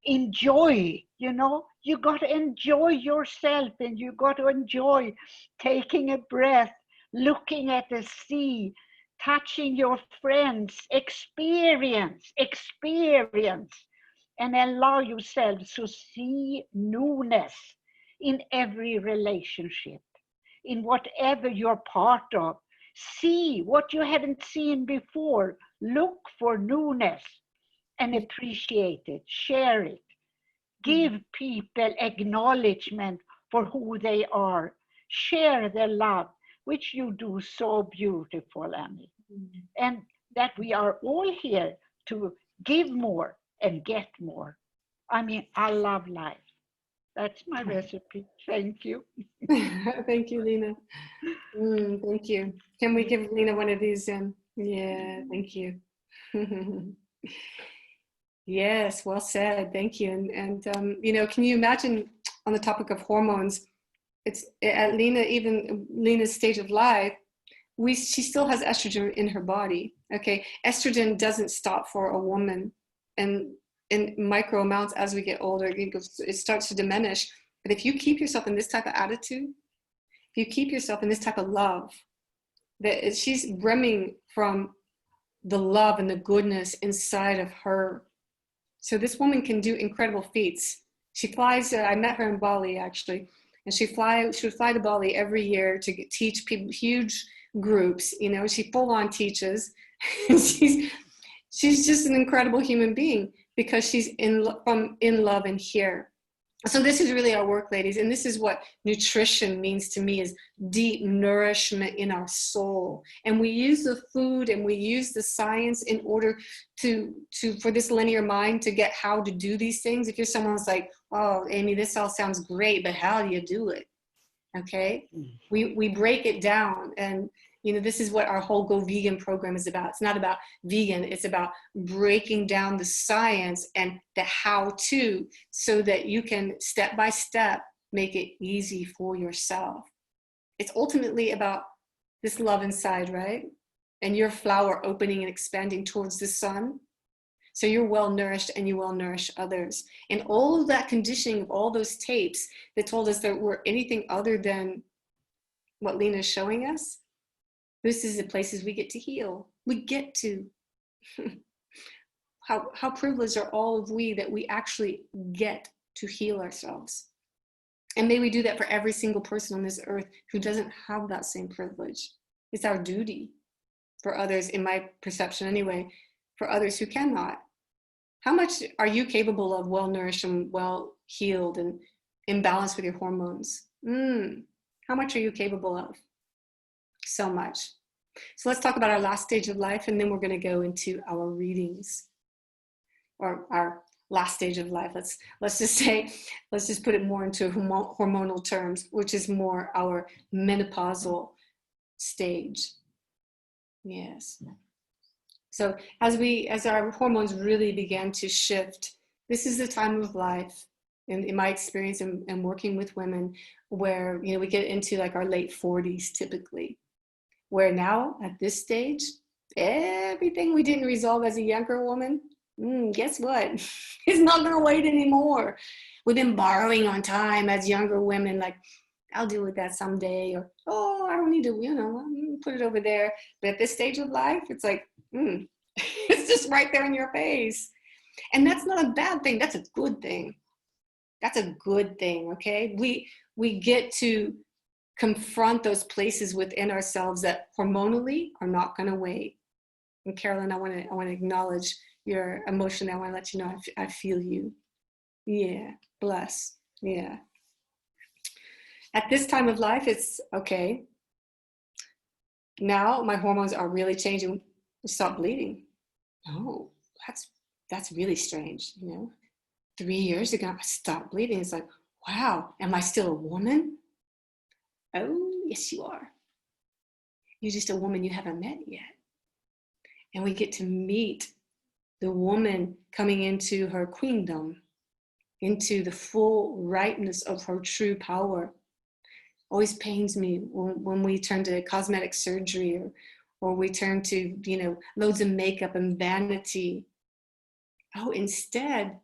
enjoy. You got to enjoy yourself, and you got to enjoy taking a breath, looking at the sea, touching your friends, experience, and allow yourself to see newness in every relationship, in whatever you're part of. See what you haven't seen before. Look for newness and appreciate it, share it. Give people acknowledgement for who they are. Share their love, which you do so beautiful, Annie. And that we are all here to give more and get more. I mean, I love life. That's my recipe. Thank you. Thank you, Lena. Thank you. Can we give Lena one of these? Yeah, thank you. Yes, well said. Thank you. And can you imagine, on the topic of hormones, it's at Lena's stage of life, she still has estrogen in her body. Okay, estrogen doesn't stop for a woman, and in micro amounts as we get older, it starts to diminish. But if you keep yourself in this type of attitude, if you keep yourself in this type of love, that she's brimming from the love and the goodness inside of her. So this woman can do incredible feats. She flies. I met her in Bali actually, and she would fly to Bali every year to teach people, huge groups. She full on teaches. She's just an incredible human being. because she's in love and here. So this is really our work, ladies, and this is what nutrition means to me, is deep nourishment in our soul. And we use the food and we use the science in order to for this linear mind to get how to do these things. If you're someone who's like, oh, Amy, this all sounds great, but how do you do it? Okay, we break it down, and you know, this is what our whole Go Vegan program is about. It's not about vegan, it's about breaking down the science and the how-to, so that you can step by step make it easy for yourself. It's ultimately about this love inside, right? And your flower opening and expanding towards the sun. So you're well nourished and you well nourish others. And all of that conditioning of all those tapes that told us that we're anything other than what Lena is showing us, this is the places we get to heal. We get to. How privileged are all of we that we actually get to heal ourselves. And may we do that for every single person on this earth who doesn't have that same privilege. It's our duty for others, in my perception anyway, for others who cannot. How much are you capable of well-nourished and well-healed and in balance with your hormones? How much are you capable of? So much. So let's talk about our last stage of life, and then we're going to go into our readings, or our last stage of life. Let's just put it more into hormonal terms, which is more our menopausal stage. Yes. So as our hormones really began to shift, this is the time of life, in my experience and working with women, where, you know, we get into like our late 40s typically, where now at this stage, everything we didn't resolve as a younger woman, guess what? It's not going to wait anymore. We've been borrowing on time as younger women, like, I'll deal with that someday, or, oh, I don't need to, you know, put it over there. But at this stage of life, it's like, it's just right there in your face. And that's not a bad thing. That's a good thing. That's a good thing, okay? We get to confront those places within ourselves that hormonally are not going to wait. And Carolyn, I want to acknowledge your emotion. I want to let you know I feel you. Yeah, bless. Yeah. At this time of life, it's okay. Now my hormones are really changing. Stop bleeding. Oh, that's really strange. You know, 3 years ago I stopped bleeding. It's like, wow, am I still a woman? Oh, yes, you are. You're just a woman you haven't met yet. And we get to meet the woman coming into her queendom, into the full ripeness of her true power. Always pains me when we turn to cosmetic surgery, or we turn to, you know, loads of makeup and vanity. Oh, instead,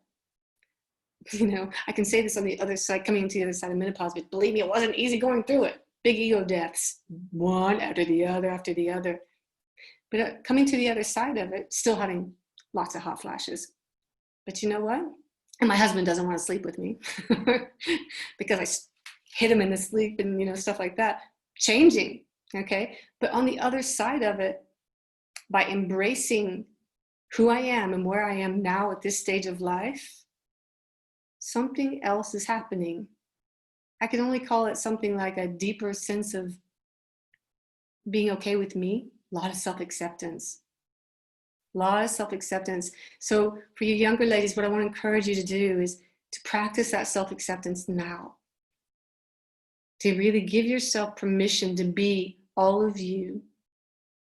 you know, I can say this on the other side, coming into the other side of menopause, but believe me, it wasn't easy going through it. Big ego deaths, one after the other after the other. But coming to the other side of it, still having lots of hot flashes. But you know what? And my husband doesn't want to sleep with me because I hit him in the sleep and, you know, stuff like that. Changing, okay? But on the other side of it, by embracing who I am and where I am now at this stage of life, something else is happening. I can only call it something like a deeper sense of being okay with me, a lot of self-acceptance. A lot of self-acceptance. So for you younger ladies, what I want to encourage you to do is to practice that self-acceptance now. To really give yourself permission to be all of you.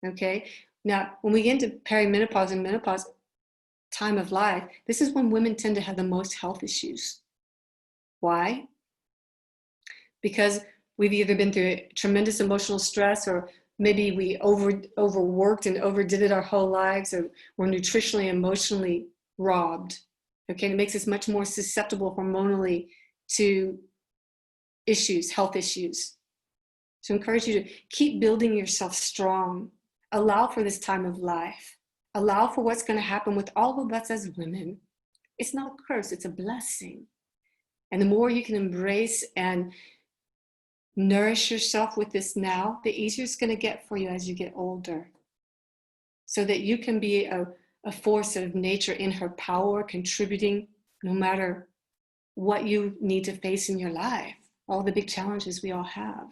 Okay? Now, when we get into perimenopause and menopause time of life, this is when women tend to have the most health issues. Why? Because we've either been through tremendous emotional stress, or maybe we overworked and overdid it our whole lives, or we're nutritionally, emotionally robbed. Okay, and it makes us much more susceptible hormonally to issues, health issues. So I encourage you to keep building yourself strong. Allow for this time of life. Allow for what's going to happen with all of us as women. It's not a curse, it's a blessing. And the more you can embrace and nourish yourself with this now, the easier it's going to get for you as you get older. So that you can be a a force of nature in her power, contributing no matter what you need to face in your life, all the big challenges we all have.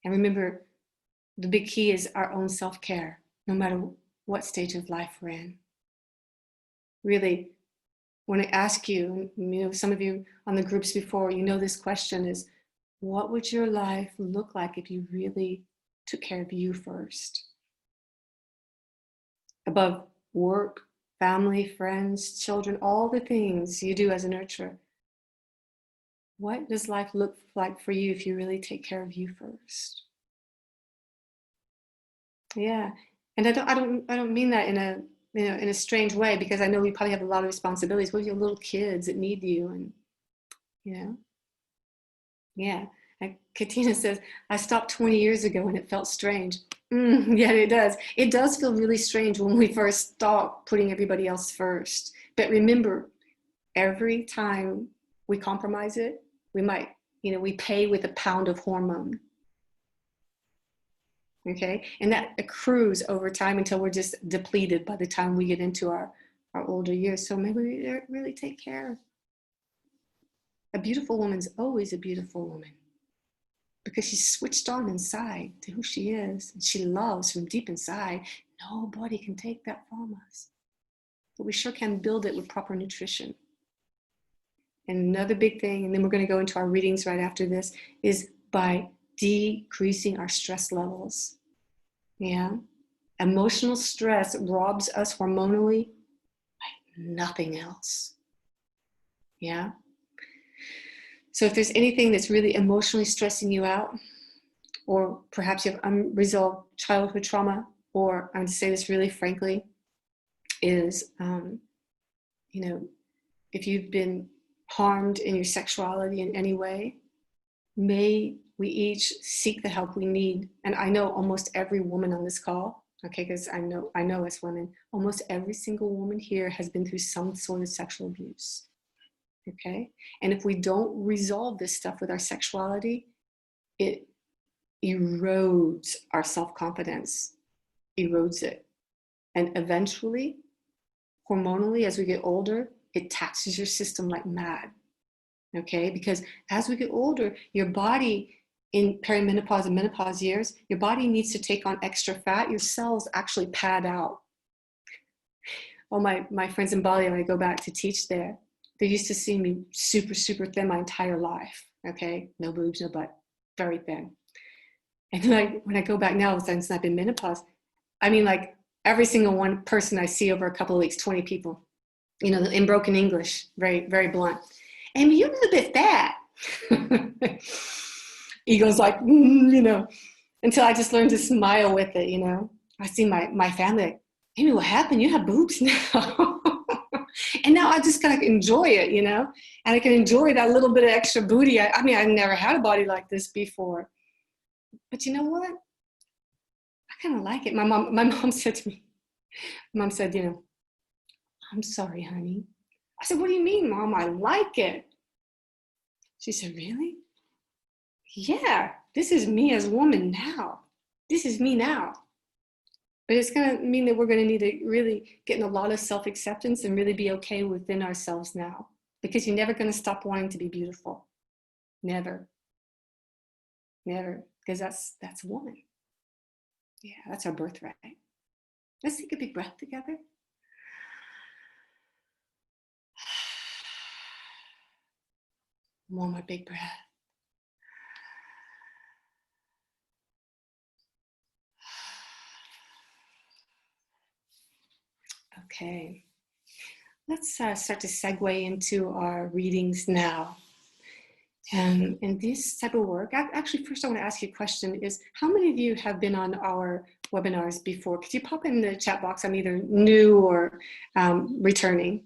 And remember, the big key is our own self-care, no matter what stage of life we're in. Really, when I ask you, some of you on the groups before, this question is, what would your life look like if you really took care of you first? Above work, family, friends, children, all the things you do as a nurturer. What does life look like for you if you really take care of you first? Yeah, and I don't mean that in a strange way, because I know we probably have a lot of responsibilities. What if you have little kids that need you, and yeah. Like Katina says, I stopped 20 years ago and it felt strange. Yeah, it does. It does feel really strange when we first stop putting everybody else first. But remember, every time we compromise it, we might, we pay with a pound of hormone. Okay, and that accrues over time until we're just depleted by the time we get into our older years. So maybe we really take care. A beautiful woman's always a beautiful woman, because she's switched on inside to who she is, and she loves from deep inside. Nobody can take that from us, but we sure can build it with proper nutrition. And another big thing, and then we're going to go into our readings right after this, is by decreasing our stress levels. Yeah, emotional stress robs us hormonally like nothing else. Yeah. So if there's anything that's really emotionally stressing you out, or perhaps you have unresolved childhood trauma, or I'm going to say this really frankly, is, if you've been harmed in your sexuality in any way, may we each seek the help we need. And I know almost every woman on this call, okay, because I know as women, almost every single woman here has been through some sort of sexual abuse. Okay, and if we don't resolve this stuff with our sexuality, it erodes our self-confidence, erodes it. And eventually, hormonally, as we get older, it taxes your system like mad. Okay, because as we get older, your body in perimenopause and menopause years, your body needs to take on extra fat. Your cells actually pad out. All my friends in Bali, when I go back to teach there, they used to see me super, super thin my entire life. Okay, no boobs, no butt, very thin. And then when I go back now, since I've been menopause, I mean, like every single one person I see over a couple of weeks, 20 people, in broken English, very, very blunt. Amy, you're a little bit fat. Ego's like, until I just learned to smile with it, I see my family like, Amy, what happened? You have boobs now. And now I just kind of enjoy it, and I can enjoy that little bit of extra booty. I mean, I've never had a body like this before. But you know what? I kind of like it. My mom said to me, Mom said, I'm sorry, honey. I said, what do you mean, Mom? I like it. She said, really? Yeah, this is me as a woman now. This is me now. But it's going to mean that we're going to need to really get in a lot of self-acceptance and really be okay within ourselves now. Because you're never going to stop wanting to be beautiful. Never. Never. Because that's a woman. Yeah, that's our birthright. Let's take a big breath together. One more big breath. Okay. Let's start to segue into our readings now. And in this type of work, actually, first I want to ask you a question is, how many of you have been on our webinars before? Could you pop in the chat box? I'm either new or returning,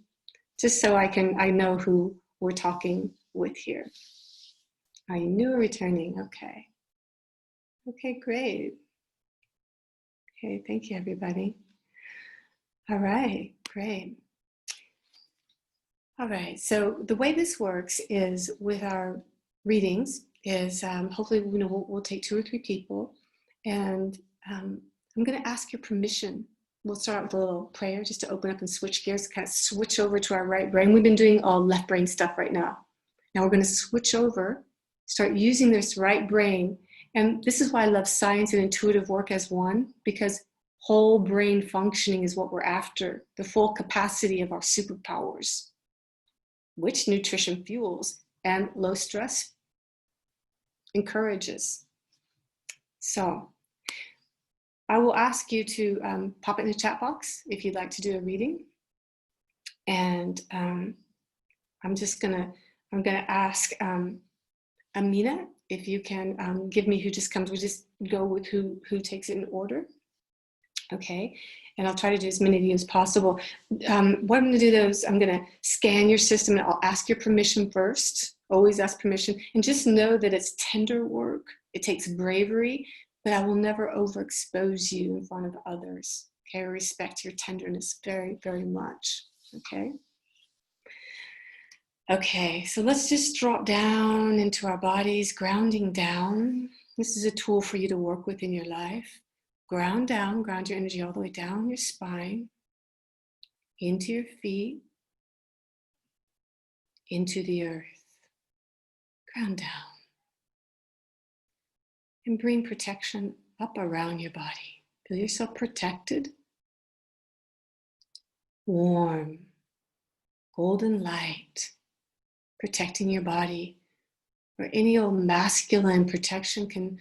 just so I know who we're talking with here. Are you new or returning? Okay. Okay, great. Okay, thank you, everybody. All right, great. All right, so the way this works is with our readings is hopefully we'll take 2 or 3 people, and I'm going to ask your permission we'll start with a little prayer just to open up and switch gears, kind of switch over to our right brain. We've been doing all left brain stuff right now. Now we're going to switch over, start using this right brain. And this is why I love science and intuitive work as one, because whole brain functioning is what we're after, the full capacity of our superpowers, which nutrition fuels and low stress encourages. So I will ask you to pop it in the chat box if you'd like to do a reading. And I'm gonna ask Amina if you can give me who just comes. We just go with who takes it in order. Okay, and I'll try to do as many of you as possible. What I'm gonna do though is I'm gonna scan your system and I'll ask your permission first. Always ask permission, and just know that it's tender work. It takes bravery, but I will never overexpose you in front of others. Okay, I respect your tenderness very, very much. Okay. Okay, so let's just drop down into our bodies, grounding down. This is a tool for you to work with in your life. Ground down, ground your energy all the way down your spine, into your feet, into the earth. Ground down. And bring protection up around your body. Feel yourself protected. Warm, golden light, protecting your body. Or any old masculine protection can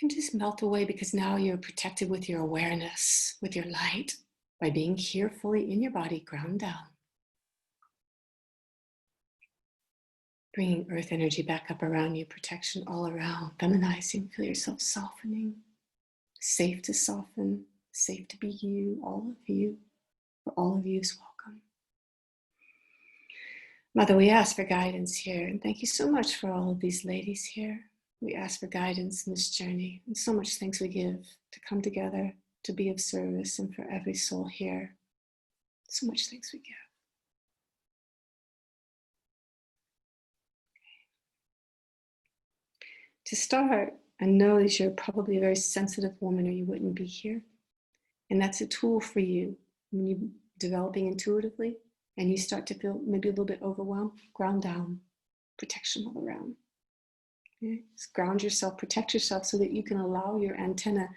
just melt away, because now you're protected with your awareness, with your light, by being here fully in your body, ground down. Bringing earth energy back up around you, protection all around, feminizing, feel yourself softening, safe to soften, safe to be you, all of you, for all of you is welcome. Mother, we ask for guidance here, and thank you so much for all of these ladies here. We ask for guidance in this journey, and so much thanks we give to come together, to be of service, and for every soul here. So much thanks we give. To start, I know that you're probably a very sensitive woman or you wouldn't be here. And that's a tool for you when you're developing intuitively and you start to feel maybe a little bit overwhelmed. Ground down, protection all around. Okay? Just ground yourself, protect yourself so that you can allow your antenna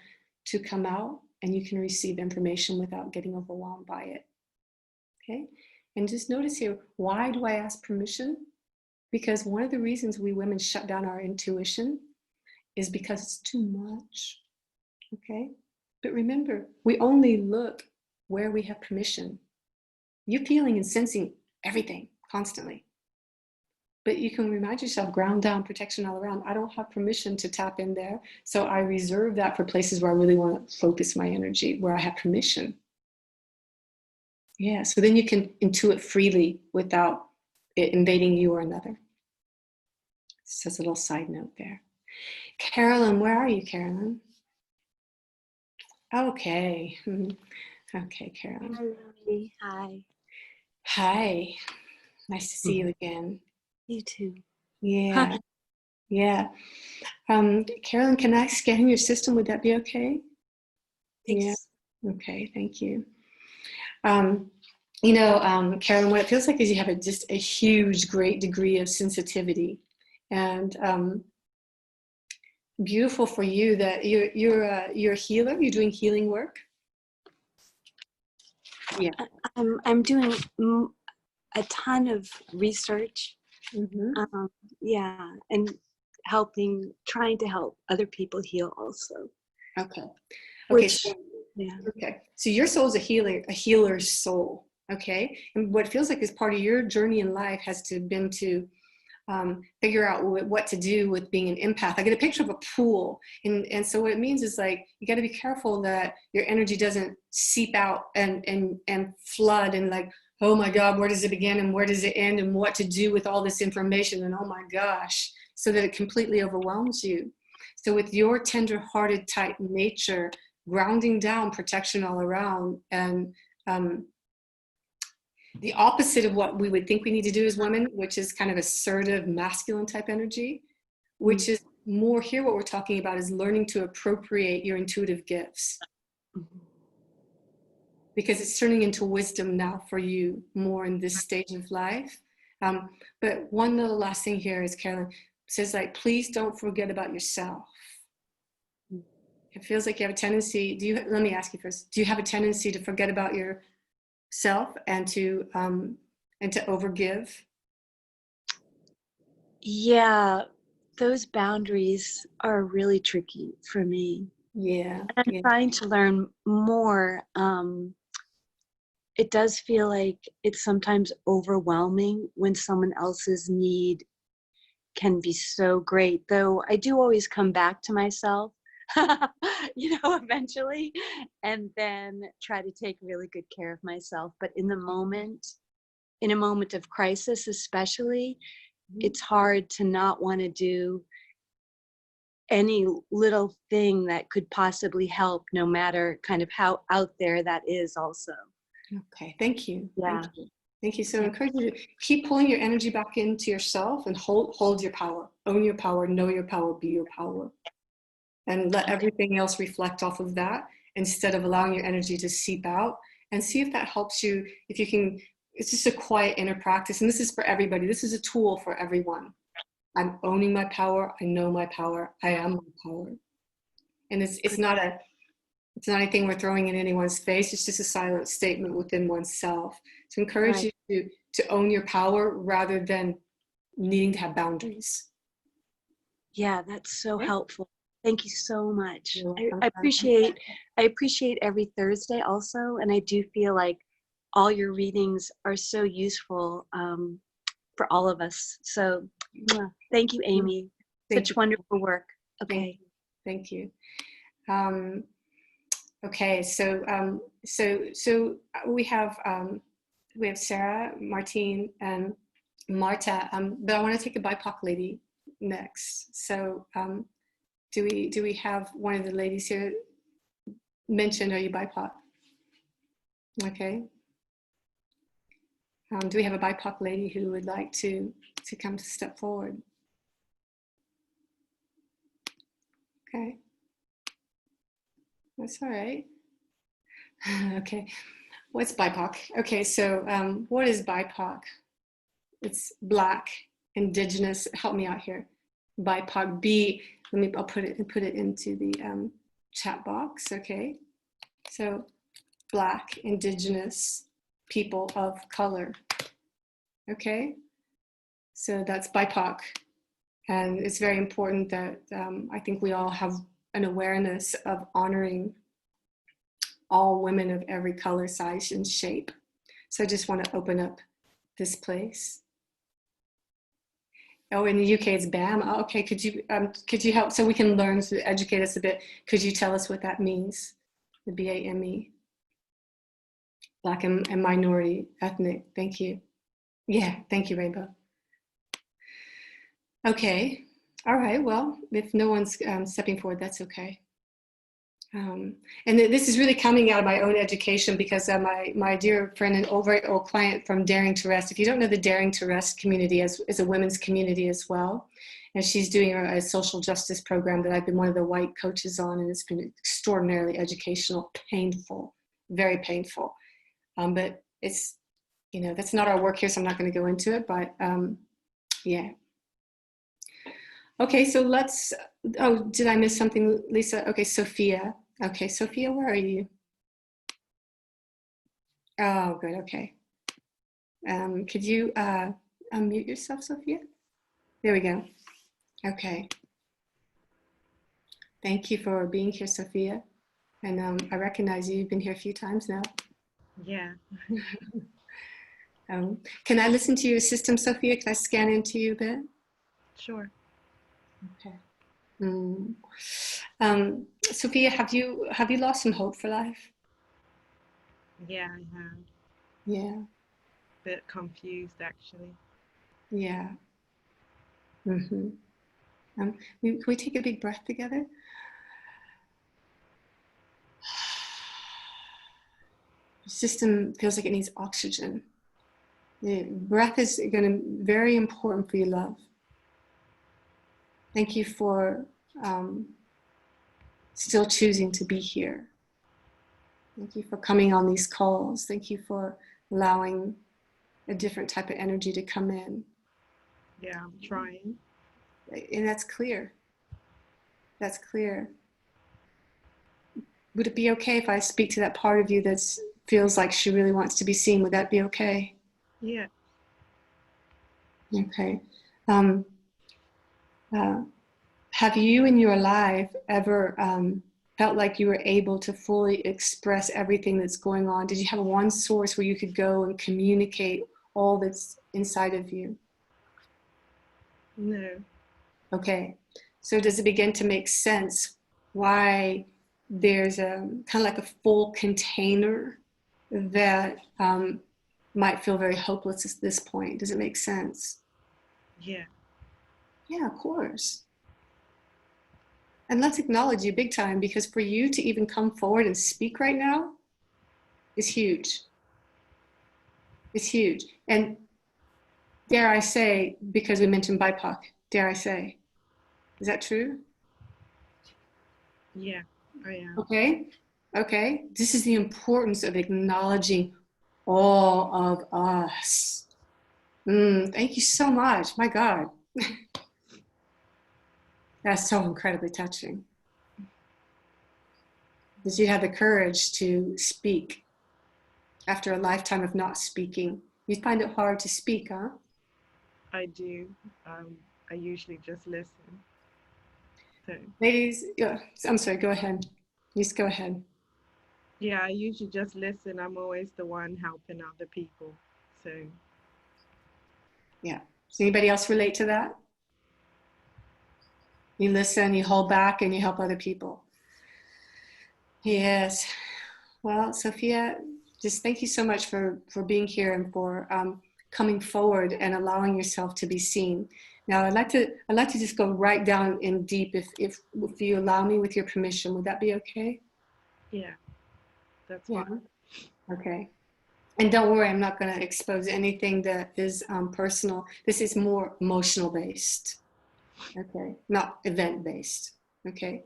to come out and you can receive information without getting overwhelmed by it. Okay? And just notice here, why do I ask permission? Because one of the reasons we women shut down our intuition is because it's too much, okay? But remember, we only look where we have permission. You're feeling and sensing everything constantly. But you can remind yourself, ground down, protection all around. I don't have permission to tap in there, so I reserve that for places where I really want to focus my energy, where I have permission. Yeah, so then you can intuit freely without it invading you or another. Just as a little side note there. Carolyn, where are you, Carolyn? Okay. Okay, Carolyn. Hi, Lily. Hi. Hi. Nice to see you again. You too. Yeah. Yeah. Carolyn, can I scan your system? Would that be okay? Thanks. Yeah. Okay, thank you. Carolyn, what it feels like is you have just a huge, great degree of sensitivity, and beautiful for you that you're a healer. You're doing healing work. Yeah. I'm doing a ton of research. Mm-hmm. And trying to help other people heal also. Okay. Which, So, yeah. Okay. So your soul is a healer's soul. Okay. And what it feels like is part of your journey in life has been to figure out what to do with being an empath. I get a picture of a pool. And so what it means is, like, you got to be careful that your energy doesn't seep out and flood and, like, oh my God, where does it begin and where does it end and what to do with all this information, and oh my gosh, so that it completely overwhelms you. So with your tender-hearted type nature, grounding down, protection all around, and the opposite of what we would think we need to do as women, which is kind of assertive, masculine type energy, which is more here what we're talking about is learning to appropriate your intuitive gifts. because it's turning into wisdom now for you more in this stage of life. But one little last thing here is Carolyn says, like, please don't forget about yourself. It feels like you have a tendency, let me ask you first, do you have a tendency to forget about yourself and to overgive? Yeah, those boundaries are really tricky for me. Yeah. And I'm trying to learn more. It does feel like it's sometimes overwhelming when someone else's need can be so great, though I do always come back to myself, eventually, and then try to take really good care of myself. But in a moment of crisis, especially, it's hard to not want to do any little thing that could possibly help, no matter kind of how out there that is also. Okay, thank you. Yeah. Thank you. Thank you. So I encourage you to keep pulling your energy back into yourself and hold your power, own your power, know your power, be your power. And let everything else reflect off of that instead of allowing your energy to seep out, and see if that helps you. If you can, it's just a quiet inner practice. And this is for everybody. This is a tool for everyone. I'm owning my power. I know my power. I am my power. And it's not anything we're throwing in anyone's face. It's just a silent statement within oneself to encourage you to own your power rather than needing to have boundaries. Yeah, that's so helpful. Thank you so much. Welcome. I appreciate every Thursday also, and I do feel like all your readings are so useful for all of us. So thank you, Amy. Such wonderful work. Okay. Thank you. Okay, so we have Sarah, Martine, and Marta, but I want to take a BIPOC lady next. So do we have one of the ladies here mentioned? Are you BIPOC? Okay. Do we have a BIPOC lady who would like to come to step forward? Okay. That's all right. Okay. What's BIPOC? Okay, so what is BIPOC? It's Black, Indigenous. Help me out here. BIPOC. I'll put it into the chat box. Okay. So Black, Indigenous, people of color. Okay. So that's BIPOC, and it's very important that I think we all have an awareness of honoring all women of every color, size, and shape. So I just want to open up this place. Oh, in the UK it's BAM. Oh, okay, could you help so we can learn to educate us a bit? Could you tell us what that means? The BAME, Black and minority ethnic. Thank you. Yeah, thank you, Rainbow. Okay, all right. Well, if no one's stepping forward, that's okay. And this is really coming out of my own education because my dear friend and very old client from Daring to Rest, if you don't know the Daring to Rest community is a women's community as well. And she's doing a social justice program that I've been one of the white coaches on, and it's been extraordinarily educational, painful, very painful. But it's, that's not our work here, so I'm not going to go into it, but yeah. Okay, so did I miss something, Lisa? Okay, Sophia. Okay, Sophia, where are you? Oh, good, okay. Could you unmute yourself, Sophia? There we go. Okay. Thank you for being here, Sophia. And I recognize you. You've been here a few times now. Yeah. Can I listen to your system, Sophia? Can I scan into you a bit? Sure. Okay. Sophia, have you lost some hope for life? Yeah, I have. Yeah. Bit confused, actually. Yeah. Mm-hmm. Can we take a big breath together? The system feels like it needs oxygen. The breath is going to be very important for your love. Thank you for still choosing to be here. Thank you for coming on these calls. Thank you for allowing a different type of energy to come in. Yeah, I'm trying. And that's clear. That's clear. Would it be okay if I speak to that part of you that feels like she really wants to be seen? Would that be okay? Yeah. Okay. Have you in your life ever felt like you were able to fully express everything that's going on? Did you have one source where you could go and communicate all that's inside of you? No. Okay. So does it begin to make sense why there's a kind of like a full container that might feel very hopeless at this point? Does it make sense? Yeah. Yeah, of course. And let's acknowledge you big time, because for you to even come forward and speak right now is huge. It's huge. And dare I say, because we mentioned BIPOC, dare I say, is that true? Yeah, I am. Okay. Okay. This is the importance of acknowledging all of us. Thank you so much. My God. That's so incredibly touching. Because you have the courage to speak after a lifetime of not speaking. You find it hard to speak, huh? I do. I usually just listen. So Ladies, yeah, I'm sorry, go ahead. Just go ahead. yeah, I usually just listen. I'm always the one helping other people. So Yeah. Does anybody else relate to that? You listen, you hold back, and you help other people. Yes. Well, Sophia, just thank you so much for being here and for coming forward and allowing yourself to be seen. Now, I'd like to just go right down in deep, if you allow me, with your permission. Would that be okay? yeah, that's Yeah. fine. Okay. And don't worry, I'm not going to expose anything that is personal. This is more emotional based. Okay, not event based. Okay.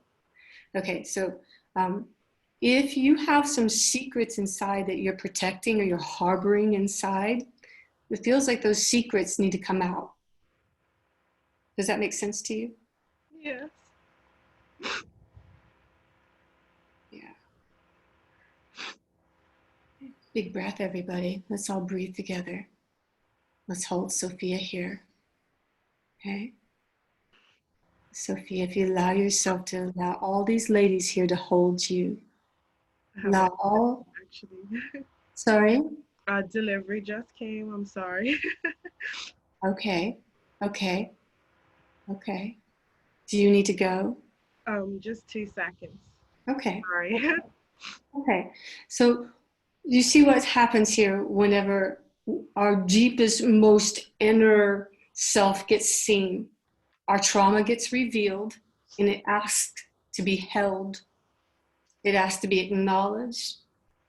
Okay. So, if you have some secrets inside that you're protecting or you're harboring inside, it feels like those secrets need to come out. Does that make sense to you? Yes. Yeah. Big breath, everybody. Let's all breathe together. Let's hold Sophia here. Okay. Sophia, if you allow yourself to allow all these ladies here to hold you. I have Now a all, actually. sorry. Delivery just came. I'm sorry. Okay. Okay. Okay. Do you need to go? Just 2 seconds. Okay. Sorry. Okay. So you see what happens here whenever our deepest, most inner self gets seen. Our trauma gets revealed and it asks to be held. It asks to be acknowledged.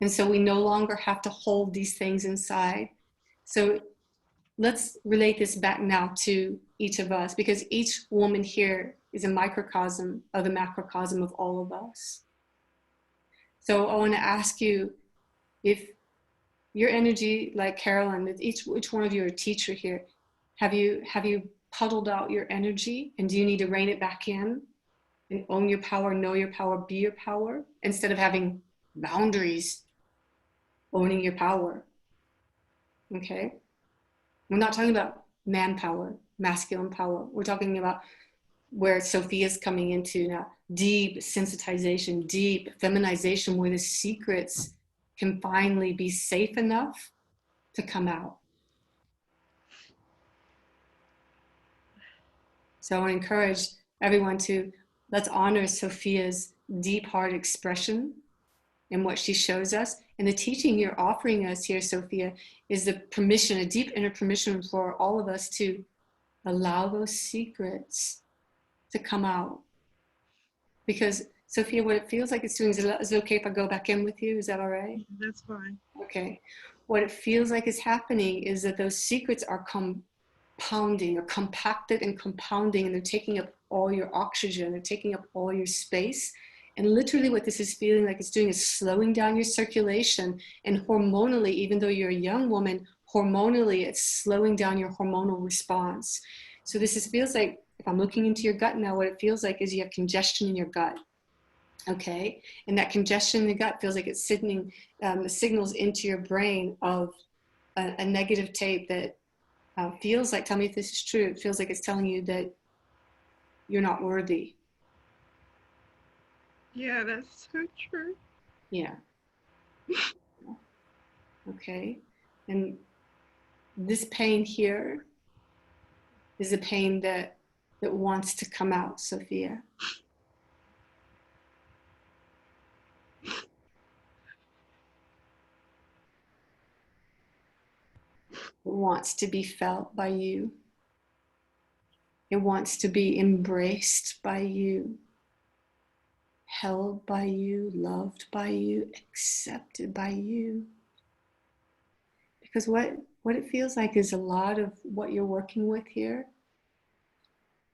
And so we no longer have to hold these things inside. So let's relate this back now to each of us, because each woman here is a microcosm of the macrocosm of all of us. So I want to ask you, if your energy, like Carolyn, that each one of you are a teacher here, have you puddled out your energy, and do you need to rein it back in and own your power, know your power, be your power, instead of having boundaries, owning your power? Okay. We're not talking about manpower, masculine power. We're talking about where Sophia's coming into now, deep sensitization, deep feminization, where the secrets can finally be safe enough to come out. So I want to encourage everyone to, let's honor Sophia's deep heart expression and what she shows us. And the teaching you're offering us here, Sophia, is the permission, a deep inner permission for all of us to allow those secrets to come out. Because Sophia, what it feels like it's doing, is it okay if I go back in with you? Is that all right? That's fine. Okay. What it feels like is happening is that those secrets are compounding or compacted and compounding, and they're taking up all your oxygen, they're taking up all your space, And literally what this is feeling like it's doing is slowing down your circulation. And hormonally, even though you're a young woman, hormonally, it's slowing down your hormonal response. So feels like, if I'm looking into your gut now, what it feels like is you have congestion in your gut. Okay, and that congestion in the gut feels like it's sending signals into your brain of a negative tape that feels like, tell me if this is true, it feels like it's telling you that you're not worthy. Yeah, that's so true. Yeah. Okay, and this pain here is a pain that wants to come out, Sophia. It wants to be felt by you. It wants to be embraced by you, held by you, loved by you, accepted by you. Because what it feels like is a lot of what you're working with here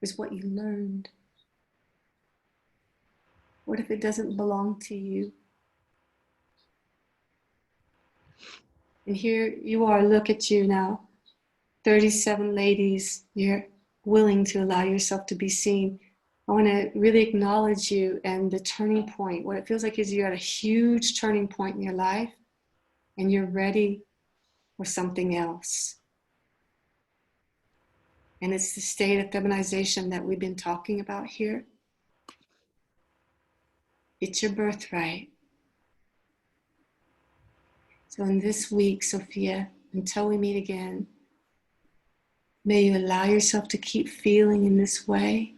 is what you learned. What if it doesn't belong to you? And here you are, look at you now. 37 ladies, you're willing to allow yourself to be seen. I want to really acknowledge you and the turning point. What it feels like is you're at a huge turning point in your life and you're ready for something else. And it's the state of feminization that we've been talking about here. It's your birthright. So in this week, Sophia, until we meet again, may you allow yourself to keep feeling in this way.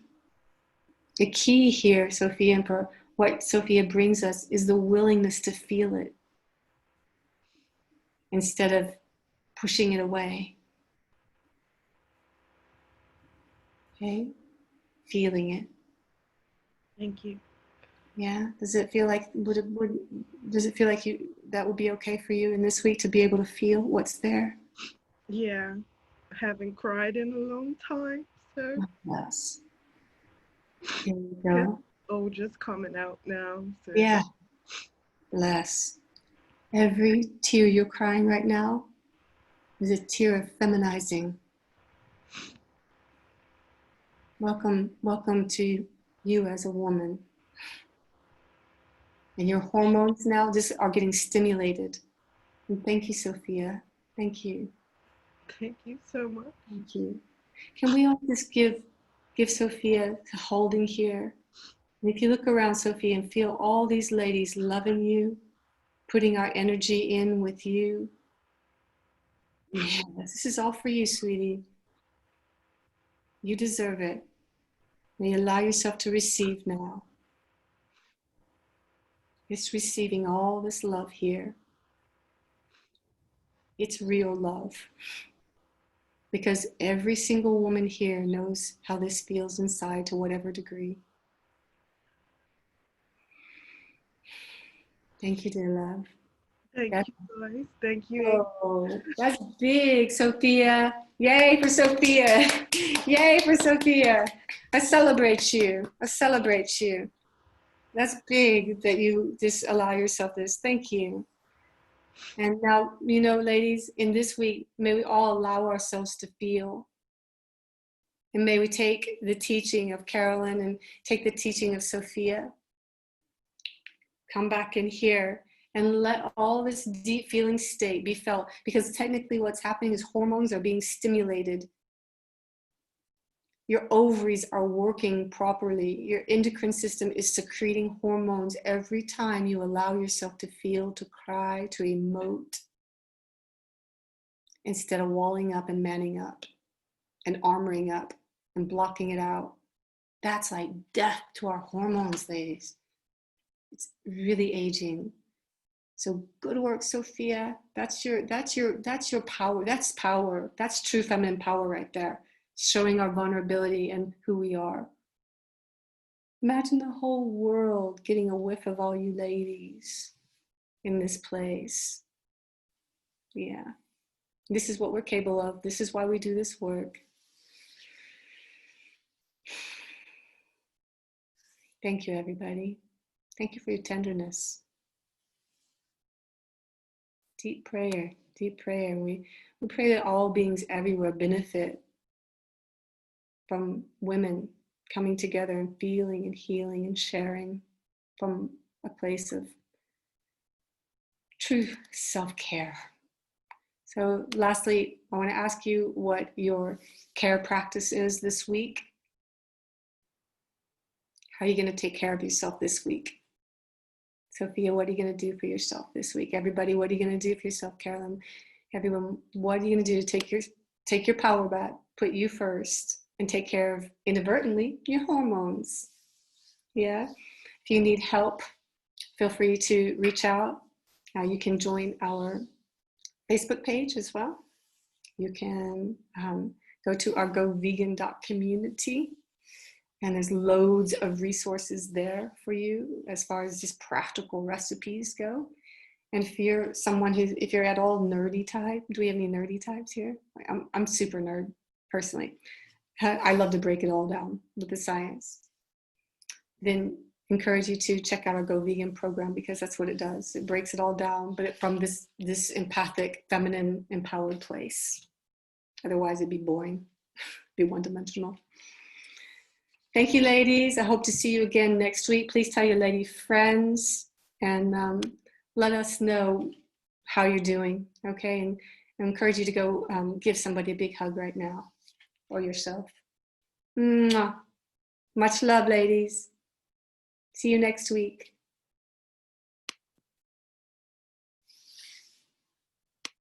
The key here, Sophia, and for what Sophia brings us is the willingness to feel it instead of pushing it away. Okay? Feeling it. Thank you. Yeah? Does it feel like does it feel like that would be okay for you in this week to be able to feel what's there? Yeah, I haven't cried in a long time, so Yes. There you it's go. all just coming out now. So Yeah. Bless. Every tear you're crying right now is a tear of feminizing. Welcome to you as a woman. And your hormones now just are getting stimulated. And thank you, Sophia. Thank you. thank you so much. Thank you. Can we all just give Sophia a holding here? And if you look around, Sophia, and feel all these ladies loving you, putting our energy in with you. Yeah, this is all for you, sweetie. You deserve it. May you allow yourself to receive now. It's receiving all this love here. It's real love. Because every single woman here knows how this feels inside to whatever degree. Thank you, dear love. Thank you, guys. Thank you. Oh, that's big, Sophia. Yay for Sophia. Yay for Sophia. I celebrate you. I celebrate you. That's big that you just allow yourself this. Thank you. And now, ladies, in this week, may we all allow ourselves to feel. And may we take the teaching of Carolyn and take the teaching of Sophia. Come back in here and let all this deep feeling state be felt, because technically what's happening is hormones are being stimulated. Your ovaries are working properly. Your endocrine system is secreting hormones every time you allow yourself to feel, to cry, to emote, instead of walling up and manning up and armoring up and blocking it out. That's like death to our hormones, ladies. It's really aging. So good work, Sophia. That's your power. That's power. That's true feminine power right there. Showing our vulnerability and who we are. Imagine the whole world getting a whiff of all you ladies in this place. Yeah. This is what we're capable of. This is why we do this work. Thank you, everybody. Thank you for your tenderness. Deep prayer, deep prayer. We pray that all beings everywhere benefit from women coming together and feeling and healing and sharing from a place of true self-care. So lastly, I want to ask you what your care practice is this week. How are you going to take care of yourself this week? Sophia, what are you going to do for yourself this week? Everybody, what are you going to do for yourself? Carolyn, everyone, what are you going to do to take your power back, put you first, and take care of, inadvertently, your hormones? Yeah. If you need help, feel free to reach out. You can join our Facebook page as well. You can go to our govegan.community, and there's loads of resources there for you as far as just practical recipes go. And if you're someone if you're at all nerdy type, do we have any nerdy types here? I'm super nerd personally. I love to break it all down with the science. Then encourage you to check out our Go Vegan program, because that's what it does. It breaks it all down, but from this empathic, feminine, empowered place. Otherwise, it'd be boring, be one-dimensional. Thank you, ladies. I hope to see you again next week. Please tell your lady friends and let us know how you're doing, okay? And I encourage you to go give somebody a big hug right now, or yourself. Mwah. Much love, ladies. See you next week.